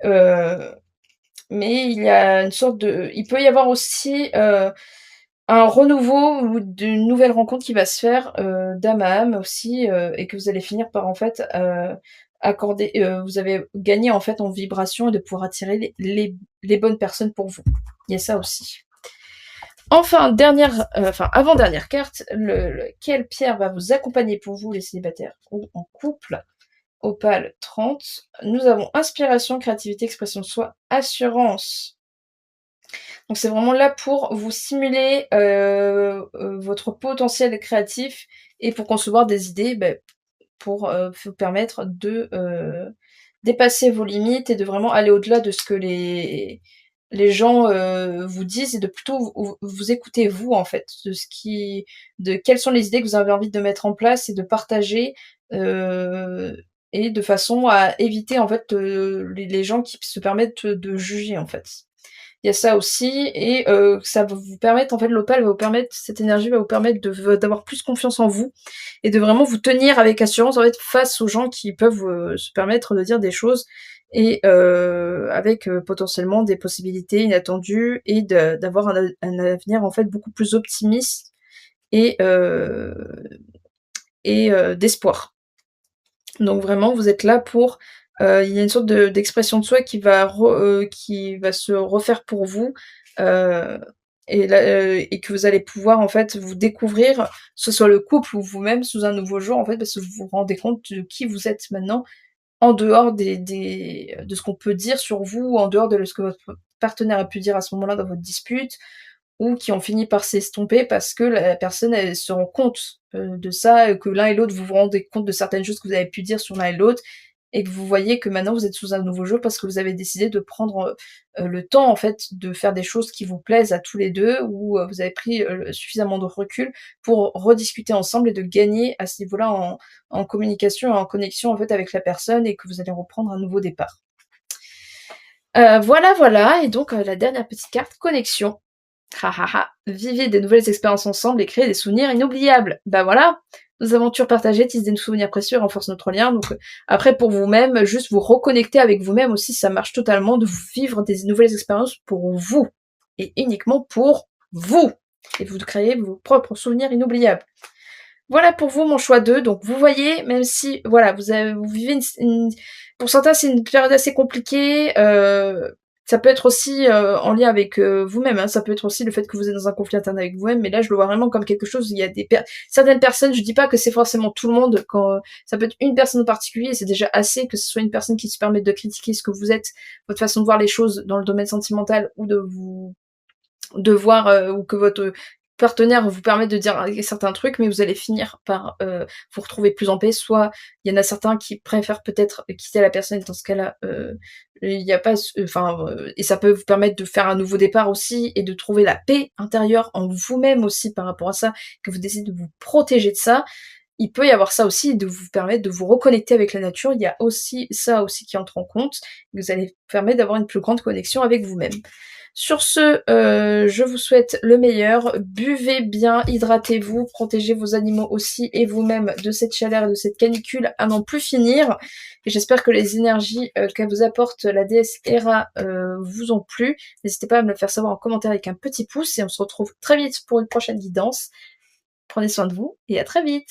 Mais il y a une sorte de il peut y avoir aussi, un renouveau ou d'une nouvelle rencontre qui va se faire, d'âme à âme aussi, et que vous allez finir par en fait, accorder vous avez gagné en fait en vibration et de pouvoir attirer les bonnes personnes pour vous. Il y a ça aussi. Enfin, avant-dernière carte, quelle pierre va vous accompagner pour vous les célibataires ou en couple? Opale 30. Nous avons inspiration, créativité, expression de soi, assurance. Donc c'est vraiment là pour vous stimuler, votre potentiel créatif et pour concevoir des idées, pour, vous permettre de, dépasser vos limites et de vraiment aller au-delà de ce que les gens, vous disent et de plutôt vous écouter vous, en fait, de quelles sont les idées que vous avez envie de mettre en place et de partager, heu et de façon à éviter, en fait, les gens qui se permettent de juger, en fait. Il y a ça aussi et ça va vous permettre en fait l'opale va vous permettre cette énergie va vous permettre d'avoir plus confiance en vous et de vraiment vous tenir avec assurance en fait face aux gens qui peuvent, se permettre de dire des choses et avec, potentiellement des possibilités inattendues et d'avoir un avenir en fait beaucoup plus optimiste et heu d'espoir. Donc vraiment, vous êtes là pour, il y a une sorte d'expression de soi qui va se refaire pour vous, heu et que vous allez pouvoir, en fait, vous découvrir, que ce soit le couple ou vous-même, sous un nouveau jour, en fait, parce que vous vous rendez compte de qui vous êtes maintenant, en dehors des de ce qu'on peut dire sur vous, en dehors de ce que votre partenaire a pu dire à ce moment-là dans votre dispute ou qui ont fini par s'estomper parce que la personne, elle se rend compte, de ça, que l'un et l'autre vous vous rendez compte de certaines choses que vous avez pu dire sur l'un et l'autre et que vous voyez que maintenant vous êtes sous un nouveau jour parce que vous avez décidé de prendre, le temps en fait de faire des choses qui vous plaisent à tous les 2 ou, vous avez pris, suffisamment de recul pour rediscuter ensemble et de gagner à ce niveau-là en communication et en connexion en fait avec la personne et que vous allez reprendre un nouveau départ. Voilà, voilà et donc, la dernière petite carte, connexion. Ha ha ha. Vivez des nouvelles expériences ensemble et créez des souvenirs inoubliables. Bah voilà, nos aventures partagées tissent des souvenirs précieux et renforcent notre lien. Donc après pour vous-même, juste vous reconnecter avec vous-même aussi, ça marche totalement de vivre des nouvelles expériences pour vous et uniquement pour vous. Et vous créez vos propres souvenirs inoubliables. Voilà pour vous mon choix 2. Donc vous voyez, même si voilà, vous vivez pour certains c'est une période assez compliquée, ça peut être aussi, en lien avec, vous-même, hein. Ça peut être aussi le fait que vous êtes dans un conflit interne avec vous-même, mais là je le vois vraiment comme quelque chose, il y a certaines personnes, je dis pas que c'est forcément tout le monde, quand ça peut être une personne en particulier, c'est déjà assez que ce soit une personne qui se permette de critiquer ce que vous êtes, votre façon de voir les choses dans le domaine sentimental ou de voir, ou que votre partenaire vous permette de dire certains trucs, mais vous allez finir par, vous retrouver plus en paix. Soit il y en a certains qui préfèrent peut-être quitter la personne et dans ce cas-là, il y a pas et ça peut vous permettre de faire un nouveau départ aussi et de trouver la paix intérieure en vous-même aussi par rapport à ça, que vous décidez de vous protéger de ça. Il peut y avoir ça aussi, de vous permettre de vous reconnecter avec la nature. Il y a aussi ça aussi qui entre en compte. Vous allez permettre d'avoir une plus grande connexion avec vous-même. Sur ce, je vous souhaite le meilleur. Buvez bien, hydratez-vous, protégez vos animaux aussi et vous-même de cette chaleur et de cette canicule à n'en plus finir. Et j'espère que les énergies qu'elle vous apporte la déesse Hera vous ont plu. N'hésitez pas à me le faire savoir en commentaire avec un petit pouce et on se retrouve très vite pour une prochaine guidance. Prenez soin de vous et à très vite.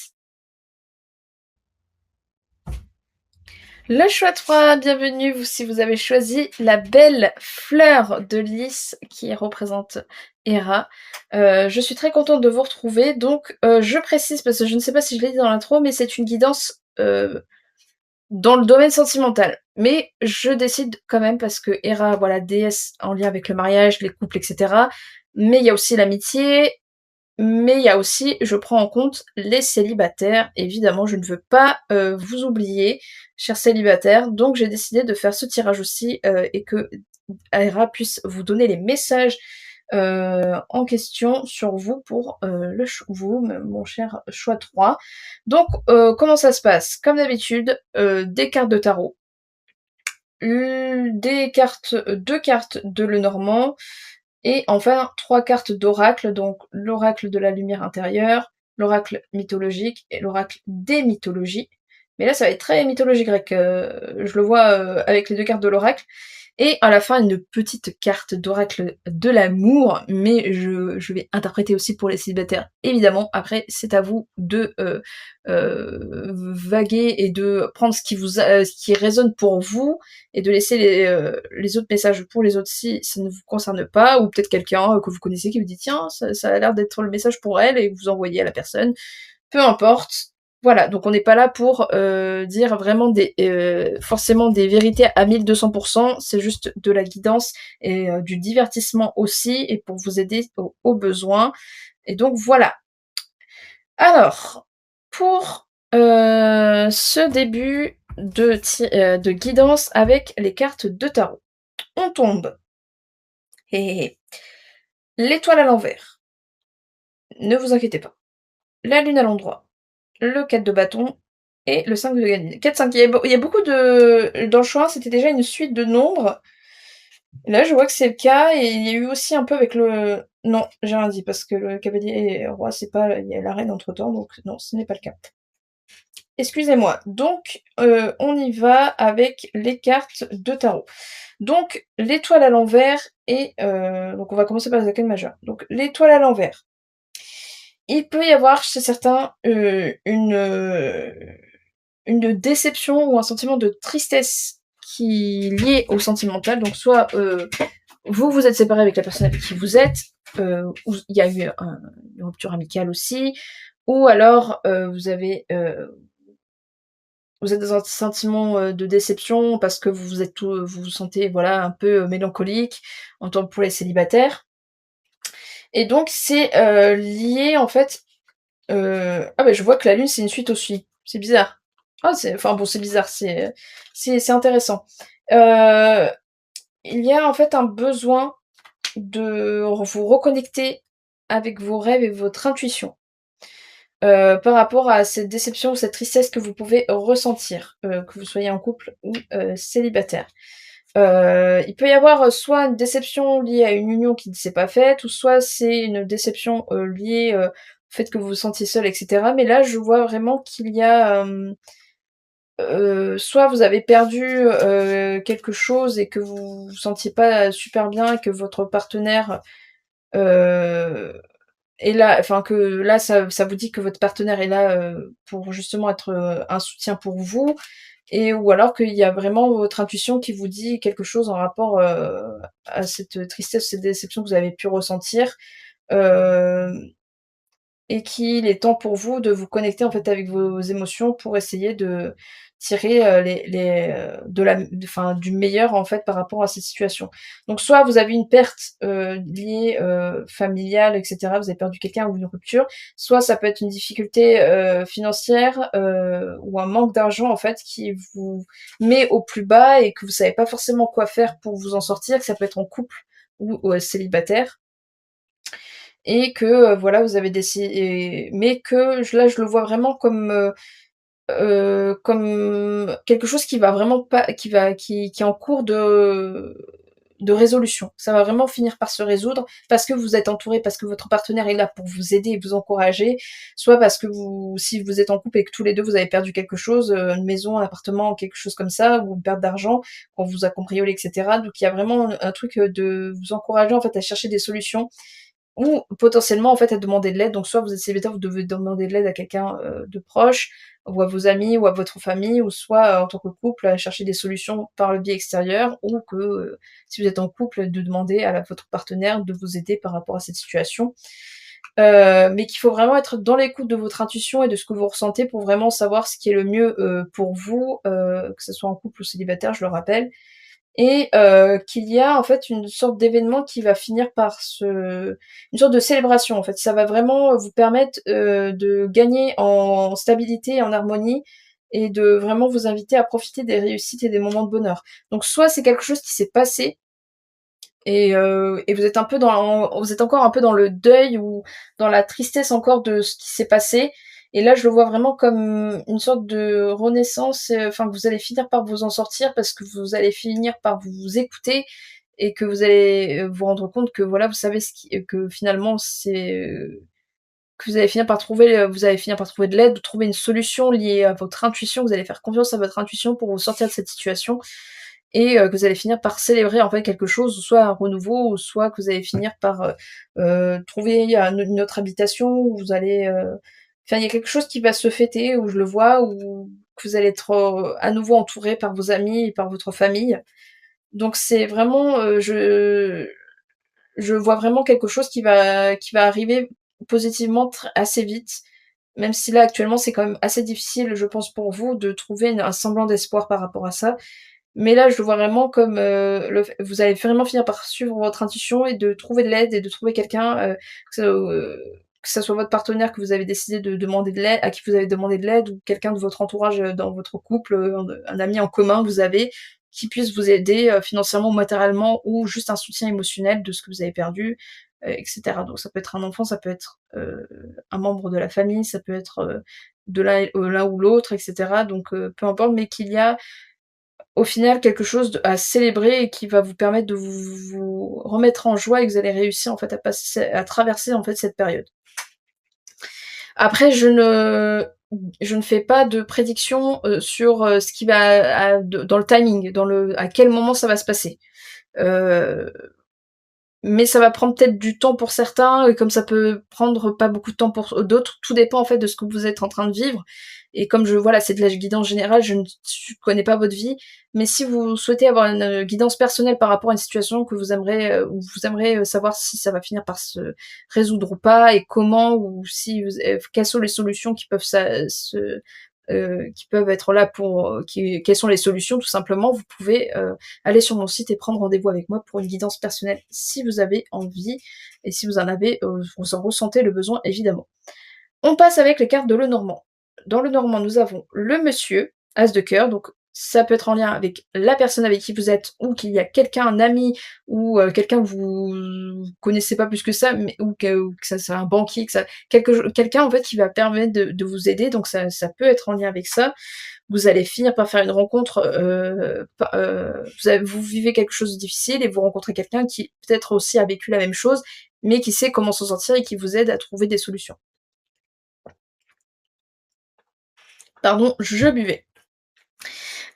Le choix 3, bienvenue si vous avez choisi la belle fleur de lys qui représente Hera. Je suis très contente de vous retrouver, donc je précise parce que je ne sais pas si je l'ai dit dans l'intro, mais c'est une guidance dans le domaine sentimental. Mais je décide quand même parce que Hera, voilà, déesse en lien avec le mariage, les couples, etc. Mais il y a aussi l'amitié, mais il y a aussi, je prends en compte les célibataires. Évidemment, je ne veux pas vous oublier, chers célibataires. Donc j'ai décidé de faire ce tirage aussi et que Aira puisse vous donner les messages en question sur vous pour vous, mon cher choix 3. Donc comment ça se passe? Comme d'habitude, des cartes de tarot, deux cartes de Lenormand, et enfin, 3 cartes d'oracle, donc l'oracle de la lumière intérieure, l'oracle mythologique et l'oracle des mythologies. Mais là, ça va être très mythologie grecque, je le vois avec les 2 cartes de l'oracle. et à la fin une petite carte d'oracle de l'amour, mais je vais interpréter aussi pour les célibataires évidemment. Après c'est à vous de, vaguer et de prendre ce qui résonne pour vous et de laisser les autres messages pour les autres si ça ne vous concerne pas, ou peut-être quelqu'un, que vous connaissez qui vous dit: «Tiens, ça a l'air d'être le message pour elle» et vous envoyez à la personne. Peu importe. Voilà, donc on n'est pas là pour, dire vraiment forcément des vérités à 1200. C'est juste de la guidance et du divertissement aussi et pour vous aider aux besoins et donc voilà. Alors, pour, ce début de guidance avec les cartes de tarot, on tombe, hé, hé, hé, l'étoile à l'envers, ne vous inquiétez pas, la lune à l'endroit, le 4 de bâton et le 5 de denier. 4-5, il y a beaucoup de dans le choix 1, c'était déjà une suite de nombres. Là, je vois que c'est le cas et il y a eu aussi un peu avec le non, j'ai rien dit parce que le cavalier et roi, c'est pas il y a la reine entre-temps, donc non, ce n'est pas le cas. Excusez-moi. Donc, on y va avec les cartes de tarot. Donc, l'étoile à l'envers et donc on va commencer par les arcanes majeures. Donc l'étoile à l'envers. Il peut y avoir chez certains, une déception ou un sentiment de tristesse qui est lié au sentimental. Donc soit, vous vous êtes séparés avec la personne avec qui vous êtes, ou il y a eu une rupture amicale aussi, ou alors, vous êtes dans un sentiment, de déception parce que vous vous sentez, voilà, un peu, mélancolique, en tant que pour les célibataires et donc c'est, lié en fait, ah bah, je vois que la lune, c'est une suite aussi. C'est bizarre. Ah c'est enfin bon, c'est bizarre, c'est intéressant. Heu, il y a en fait un besoin de vous reconnecter avec vos rêves et votre intuition, par rapport à cette déception ou cette tristesse que vous pouvez ressentir, que vous soyez en couple ou, célibataire. Il peut y avoir, soit une déception liée à une union qui ne s'est pas faite, ou soit c'est une déception, liée, au fait que vous vous sentiez seul et cetera. Mais là, je vois vraiment qu'il y a, soit vous avez perdu, quelque chose et que vous vous sentiez pas super bien et que votre partenaire, heu, est là enfin que là ça vous dit que votre partenaire est là, pour justement être, un soutien pour vous et ou alors qu'il y a vraiment votre intuition qui vous dit quelque chose en rapport, à cette tristesse, cette déception que vous avez pu ressentir, hem et qu'il est temps pour vous de vous connecter, en fait, avec vos émotions pour essayer de tirer, de la enfin, du meilleur, en fait, par rapport à cette situation. Donc soit vous avez une perte, liée, familiale et cetera, vous avez perdu quelqu'un ou une rupture, soit ça peut être une difficulté, financière, ou un manque d'argent, en fait, qui vous met au plus bas et que vous savez pas forcément quoi faire pour vous en sortir, que ça peut être en couple ou, célibataire et que, voilà, vous avez décidé mais que je le vois vraiment comme quelque chose qui va vraiment pas qui est en cours de résolution. Ça va vraiment finir par se résoudre parce que vous êtes entouré, parce que votre partenaire est là pour vous aider et vous encourager, soit parce que si vous êtes en couple et que tous les 2 vous avez perdu quelque chose, une maison, un appartement, quelque chose comme ça, ou une perte d'argent, qu'on vous a cambriolé et cetera. Donc il y a vraiment un truc, de vous encourager en fait à chercher des solutions ou potentiellement, en fait, à demander de l'aide. Donc soit vous êtes célibataire, vous devez demander de l'aide à quelqu'un, de proche ou à vos amis ou à votre famille ou soit, en tant que couple, à chercher des solutions par le biais extérieur ou que, si vous êtes en couple, de demander à votre partenaire de vous aider par rapport à cette situation. Mais qu'il faut vraiment être dans l'écoute de votre intuition et de ce que vous ressentez pour vraiment savoir ce qui est le mieux, pour vous, que ce soit en couple ou célibataire, je le rappelle et qu'il y a en fait une sorte d'événement qui va finir par une sorte de célébration en fait. Ça va vraiment vous permettre, de gagner en stabilité et en harmonie et de vraiment vous inviter à profiter des réussites et des moments de bonheur. Donc soit c'est quelque chose qui s'est passé et vous êtes un peu vous êtes encore un peu dans le deuil ou dans la tristesse encore de ce qui s'est passé et là je le vois vraiment comme une sorte de renaissance, enfin que vous allez finir par vous en sortir parce que vous allez finir par vous écouter et que vous allez, vous rendre compte que voilà, vous savez que finalement que vous allez finir par trouver de l'aide, trouver une solution liée à votre intuition, vous allez faire confiance à votre intuition pour vous sortir de cette situation et que vous allez finir par célébrer, en fait, quelque chose, soit un renouveau ou soit que vous allez finir par, trouver une autre habitation où vous allez, enfin, il y a quelque chose qui va se fêter où je le vois, où que vous allez être, à nouveau entouré par vos amis et par votre famille. Donc c'est vraiment, je vois vraiment quelque chose qui va arriver positivement assez vite, même si là actuellement c'est quand même assez difficile, je pense pour vous, de trouver un semblant d'espoir par rapport à ça. Mais là je le vois vraiment comme, vous allez vraiment finir par suivre votre intuition et de trouver de l'aide et de trouver quelqu'un, que ça soit votre partenaire que vous avez décidé de demander de l'aide, à qui vous avez demandé de l'aide, ou quelqu'un de votre entourage, dans votre couple, un ami en commun que vous avez, qui puisse vous aider, financièrement ou matériellement, ou juste un soutien émotionnel de ce que vous avez perdu, et cetera. Donc ça peut être un enfant, ça peut être, un membre de la famille, ça peut être, de l'un ou l'autre, et cetera. Donc peu importe, mais qu'il y a au final quelque chose à célébrer et qui va vous permettre de vous remettre en joie, et que vous allez réussir en fait à traverser en fait cette période. Après je ne fais pas de prédiction, sur, ce qui va dans le timing, à quel moment ça va se passer. Heu, mais ça va prendre peut-être du temps pour certains, et comme ça peut prendre pas beaucoup de temps pour d'autres, tout dépend en fait de ce que vous êtes en train de vivre. Et comme voilà, c'est de la guidance générale, je ne connais pas votre vie, mais si vous souhaitez avoir une, guidance personnelle par rapport à une situation que vous aimeriez, où vous aimeriez, savoir si ça va finir par se résoudre ou pas, et comment, ou si vous quelles sont les solutions qui peuvent qui peuvent être là pour, quelles sont les solutions tout simplement, vous pouvez, aller sur mon site et prendre rendez-vous avec moi pour une guidance personnelle si vous avez envie, et si vous en avez, vous en ressentez le besoin évidemment. On passe avec les cartes de Lenormand. Dans Lenormand, nous avons le monsieur, as de cœur, donc ça peut être en lien avec la personne avec qui vous êtes, ou qu'il y a quelqu'un, un ami, ou quelqu'un que vous connaissez pas plus que ça, mais ou que ça soit un banquier, que ça quelqu'un en fait qui va permettre de vous aider, donc ça peut être en lien avec ça. Vous allez finir par faire une rencontre, vous vivez quelque chose de difficile et vous rencontrez quelqu'un qui peut-être aussi a vécu la même chose, mais qui sait comment s'en sortir et qui vous aide à trouver des solutions. Pardon, je buvais.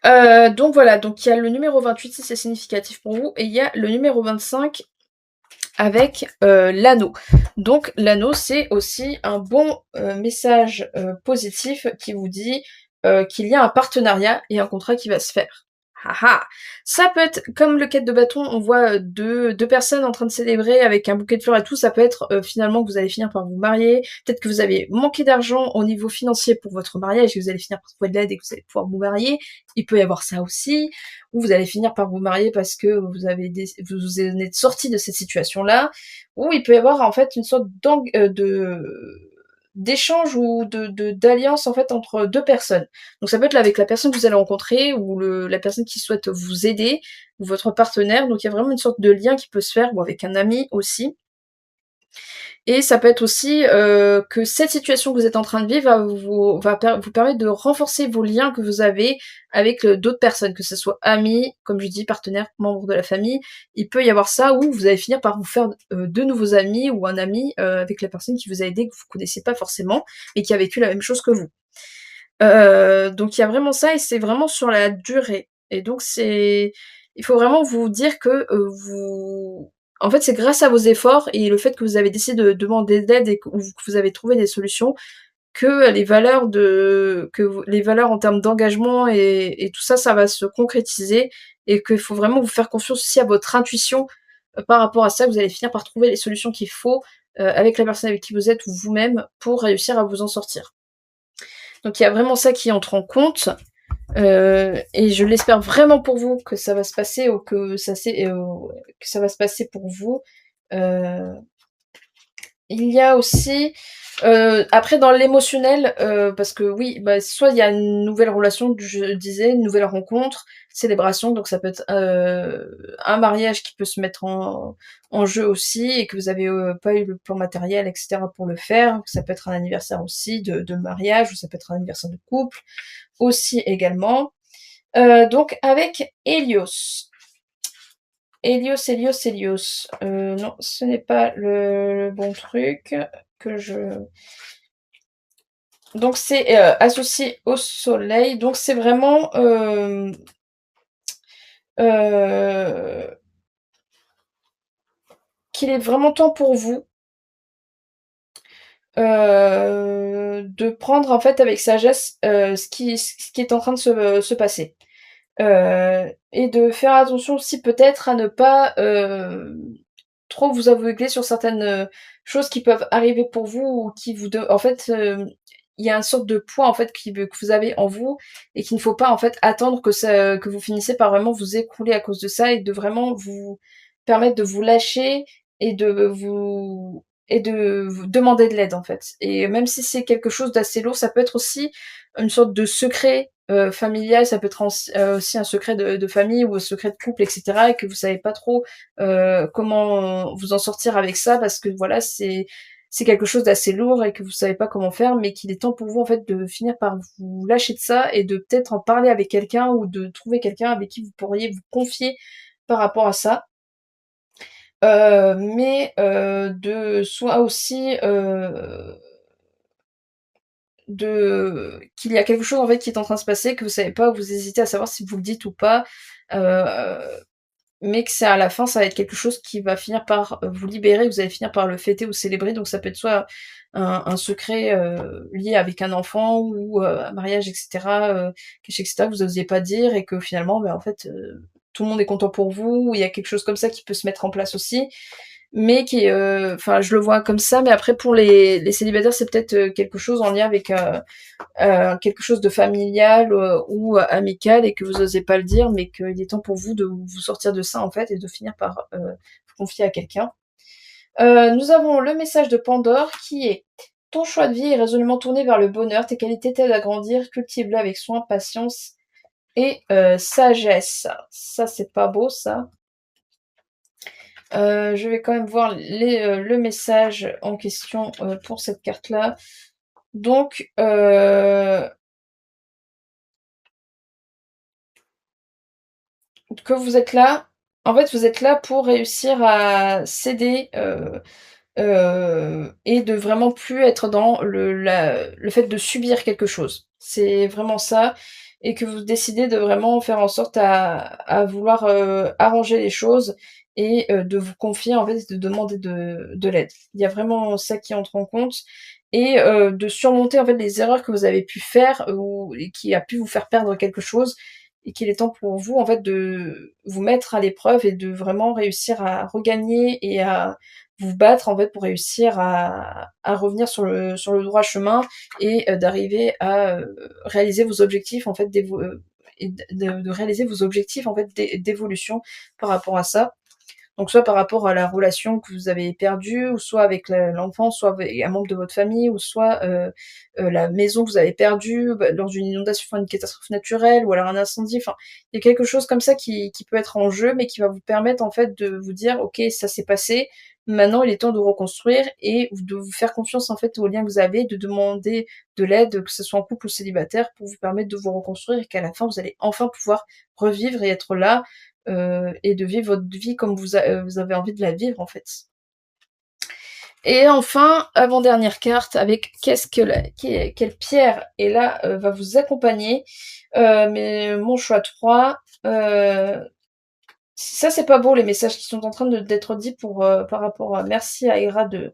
Donc voilà, donc il y a le numéro 28 si c'est significatif pour vous, et il y a le numéro 25 avec, l'anneau. Donc l'anneau, c'est aussi un bon, message, positif qui vous dit, qu'il y a un partenariat et un contrat qui va se faire. Ah ah! Ça peut être comme le quête de bâton, on voit, 2 personnes en train de célébrer avec un bouquet de fleurs et tout, ça peut être, finalement que vous allez finir par vous marier, peut-être que vous avez manqué d'argent au niveau financier pour votre mariage et que vous allez finir par trouver de l'aide et que vous allez pouvoir vous marier. Il peut y avoir ça aussi, ou vous allez finir par vous marier parce que vous êtes sorti de cette situation-là, ou il peut y avoir en fait une sorte d'échange ou d'alliance en fait entre deux personnes. Donc ça peut être là avec la personne que vous allez rencontrer, ou la personne qui souhaite vous aider, ou votre partenaire. Donc il y a vraiment une sorte de lien qui peut se faire, ou avec un ami aussi. Et ça peut être aussi, que cette situation que vous êtes en train de vivre vous permettre de renforcer vos liens que vous avez avec, d'autres personnes, que ce soit amis, comme je dis, partenaires, membres de la famille. Il peut y avoir ça, où vous allez finir par vous faire, de nouveaux amis, ou un ami, avec la personne qui vous a aidé, que vous connaissiez pas forcément, et qui a vécu la même chose que vous. Donc il y a vraiment ça, et c'est vraiment sur la durée. Et donc il faut vraiment vous dire que, en fait, c'est grâce à vos efforts et le fait que vous avez décidé de demander de l'aide, et que vous avez trouvé des solutions, que les valeurs en termes d'engagement et tout ça, ça va se concrétiser, et qu'il faut vraiment vous faire confiance aussi à votre intuition, par rapport à ça. Vous allez finir par trouver les solutions qu'il faut, avec la personne avec qui vous êtes ou vous-même, pour réussir à vous en sortir. Donc il y a vraiment ça qui entre en compte, et je l'espère vraiment pour vous que ça va se passer, ou que ça va se passer pour vous. Heu, il y a aussi, après dans l'émotionnel, parce que oui, bah, soit il y a une nouvelle relation, je disais, une nouvelle rencontre, célébration, donc ça peut être, un mariage qui peut se mettre en jeu aussi, et que vous avez, pas eu le plan matériel et cetera pour le faire. Ça peut être un anniversaire aussi de mariage, ou ça peut être un anniversaire de couple aussi également. Donc avec Hélios. Hélios. Non, ce n'est pas le bon truc que je... Donc c'est, associé au soleil, donc c'est vraiment, heu, qu'il est vraiment temps pour vous, de prendre en fait avec sagesse, ce qui est en train de se passer. Et de faire attention aussi peut-être à ne pas, trop vous aveugler sur certaines, choses qui peuvent arriver pour vous ou qui vous de en fait, il y a une sorte de poids en fait que vous avez en vous et qu'il ne faut pas en fait attendre que vous finissez par vraiment vous écrouler à cause de ça et de vraiment vous permettre de vous lâcher et de vous demander de l'aide en fait. Et même si c'est quelque chose d'assez lourd, ça peut être aussi une sorte de secret, familial, ça peut être aussi un secret de famille ou un secret de couple et cetera et que vous savez pas trop, comment vous en sortir avec ça parce que voilà, c'est quelque chose d'assez lourd et que vous savez pas comment faire, mais qu'il est temps pour vous en fait de finir par vous lâcher de ça et de peut-être en parler avec quelqu'un ou de trouver quelqu'un avec qui vous pourriez vous confier par rapport à ça. Mais de soit aussi, de qu'il y a quelque chose en fait qui est en train de se passer, que vous savez pas, vous hésitez à savoir si vous le dites ou pas, heu, mais que c'est à la fin, ça va être quelque chose qui va finir par, vous libérer, vous allez finir par le fêter ou célébrer, donc ça peut être soit un secret, lié avec un enfant ou, un mariage et cetera, caché et cetera, que vous osiez pas dire et que finalement, bah, en fait, tout le monde est content pour vous, ou il y a quelque chose comme ça qui peut se mettre en place aussi. Mais qui est, enfin je le vois comme ça, mais après pour les célibataires, c'est peut-être, quelque chose en lien avec, quelque chose de familial, ou amical et que vous osez pas le dire, mais qu'il est temps pour vous de vous sortir de ça en fait et de finir par, vous confier à quelqu'un. Nous avons le message de Pandore qui est: «Ton choix de vie est résolument tourné vers le bonheur, tes qualités t'aident à grandir, cultive-les avec soin, patience et sagesse». Ça, c'est pas beau ça. Je vais quand même voir le message en question, pour cette carte-là. Donc, que vous êtes là en fait, vous êtes là pour réussir à céder, et de vraiment plus être dans le fait de subir quelque chose. C'est vraiment ça et que vous décidez de vraiment faire en sorte à vouloir, arranger les choses et de vous confier, en fait, de demander de l'aide. Il y a vraiment ça qui entre en compte et de surmonter, en fait, les erreurs que vous avez pu faire, ou et qui a pu vous faire perdre quelque chose et qu'il est temps pour vous, en fait, de vous mettre à l'épreuve et de vraiment réussir à regagner et à vous battre en fait pour réussir à revenir sur le droit chemin et d'arriver à, réaliser vos objectifs en fait et de réaliser vos objectifs en fait d'évolution par rapport à ça. Donc soit par rapport à la relation que vous avez perdue, ou soit avec l'enfant, soit avec un membre de votre famille, ou soit, la maison que vous avez perdue, bah, lors d'une inondation, enfin une catastrophe naturelle, ou alors un incendie. Enfin, il y a quelque chose comme ça qui peut être en jeu, mais qui va vous permettre en fait de vous dire: «OK, ça s'est passé, maintenant il est temps de reconstruire» et de vous faire confiance en fait aux liens que vous avez, de demander de l'aide, que ce soit en couple ou célibataire, pour vous permettre de vous reconstruire et qu'à la fin vous allez enfin pouvoir revivre et être là, et de vivre votre vie comme vous avez envie de la vivre, en fait. Et enfin, avant-dernière carte avec qu'est-ce que la quelle pierre est là, va vous accompagner. Mais mon choix 3. Ça c'est pas beau les messages qui sont en train d'être dits pour, par rapport à merci à Hera de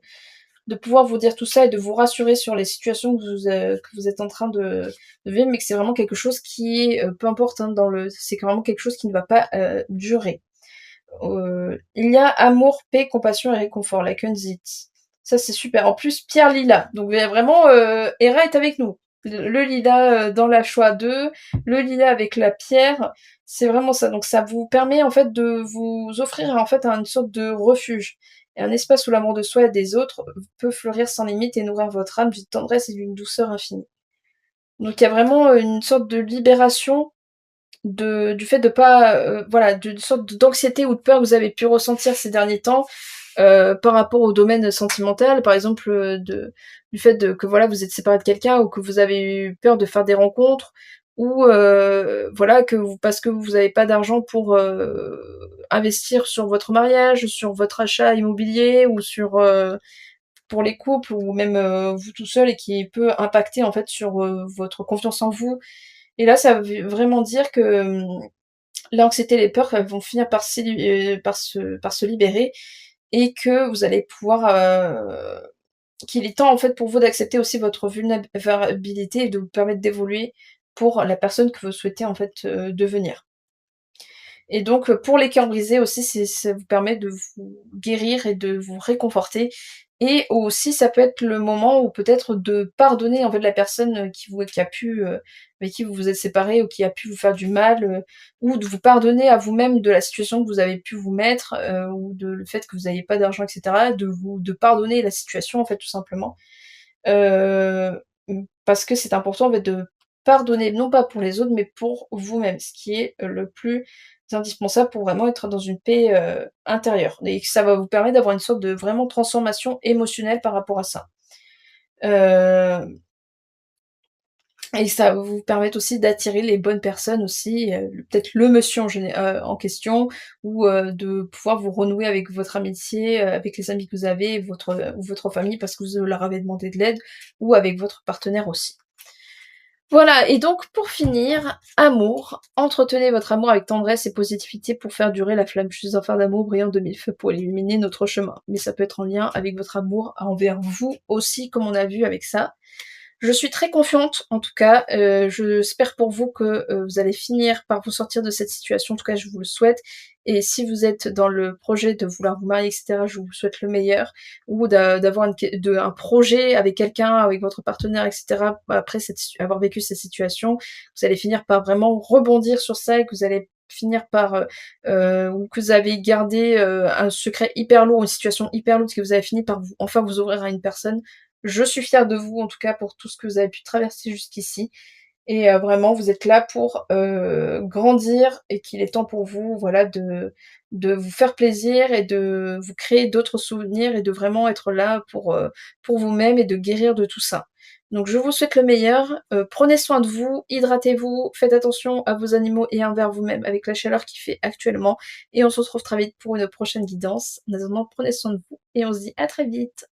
pouvoir vous dire tout ça et de vous rassurer sur les situations que vous êtes en train de vivre, mais que c'est vraiment quelque chose qui est, peu importe, hein, c'est vraiment quelque chose qui ne va pas, durer. Il y a amour, paix, compassion et réconfort, la Kunzit. Ça, c'est super. En plus, Pierre Lila. Donc vraiment, Hera est avec nous. Le lilas dans la choix 2, le lilas avec la pierre, c'est vraiment ça. Donc ça vous permet en fait de vous offrir en fait une sorte de refuge. Et un espace où l'amour de soi et des autres peut fleurir sans limite et nourrir votre âme d'une tendresse et d'une douceur infinie. Donc il y a vraiment une sorte de libération du fait de pas, voilà, d'une sorte d'anxiété ou de peur que vous avez pu ressentir ces derniers temps, par rapport au domaine sentimental. Par exemple, du fait que voilà, vous êtes séparés de quelqu'un ou que vous avez eu peur de faire des rencontres ou voilà, parce que vous avez pas d'argent pour, investir sur votre mariage, sur votre achat immobilier ou pour les couples ou même, vous tout seul et qui peut impacter en fait sur, votre confiance en vous. Et là, ça veut vraiment dire que, l'anxiété et les peurs, elles vont finir par se libérer et que vous allez pouvoir, qu'il est temps en fait pour vous d'accepter aussi votre vulnérabilité et de vous permettre d'évoluer pour la personne que vous souhaitez en fait, devenir. Et donc, pour les cœurs brisés aussi, ça vous permet de vous guérir et de vous réconforter et aussi ça peut être le moment où peut-être de pardonner en fait la personne, qui a pu, avec qui vous vous êtes séparés ou qui a pu vous faire du mal, ou de vous pardonner à vous-même de la situation que vous avez pu vous mettre, ou de le fait que vous n'aviez pas d'argent et cetera, de pardonner la situation en fait tout simplement. Parce que c'est important en fait de pardonner, non pas pour les autres, mais pour vous-même, ce qui est le plus indispensable pour vraiment être dans une paix, intérieure et que ça va vous permettre d'avoir une sorte de vraiment transformation émotionnelle par rapport à ça. Heu et ça va vous permettre aussi d'attirer les bonnes personnes aussi, peut-être le monsieur en question ou de pouvoir vous renouer avec votre amitié, avec les amis que vous avez, ou votre famille parce que vous leur avez demandé de l'aide ou avec votre partenaire aussi. Voilà et donc pour finir, amour, entretenez votre amour avec tendresse et positivité pour faire durer la flamme. Je suis un phare d'amour brillant de mille feux pour illuminer notre chemin. Mais ça peut être en lien avec votre amour envers vous aussi, comme on a vu avec ça. Je suis très confiante en tout cas, j'espère pour vous que, vous allez finir par vous sortir de cette situation, en tout cas je vous le souhaite et si vous êtes dans le projet de vouloir vous marier et cetera, je vous souhaite le meilleur ou d'avoir un projet avec quelqu'un, avec votre partenaire et cetera, après avoir vécu cette situation, vous allez finir par vraiment rebondir sur ça et que vous allez finir par, ou que vous avez gardé, un secret hyper lourd, une situation hyper lourde, que vous avez fini par vous ouvrir à une personne. Je suis fière de vous, en tout cas, pour tout ce que vous avez pu traverser jusqu'ici et vraiment vous êtes là pour, grandir et qu'il est temps pour vous, voilà, de vous faire plaisir et de vous créer d'autres souvenirs et de vraiment être là pour vous-même et de guérir de tout ça. Donc je vous souhaite le meilleur, prenez soin de vous, hydratez-vous, faites attention à vos animaux et envers vous-même avec la chaleur qu'il fait actuellement et on se retrouve très vite pour une prochaine guidance. En attendant, prenez soin de vous et on se dit à très vite.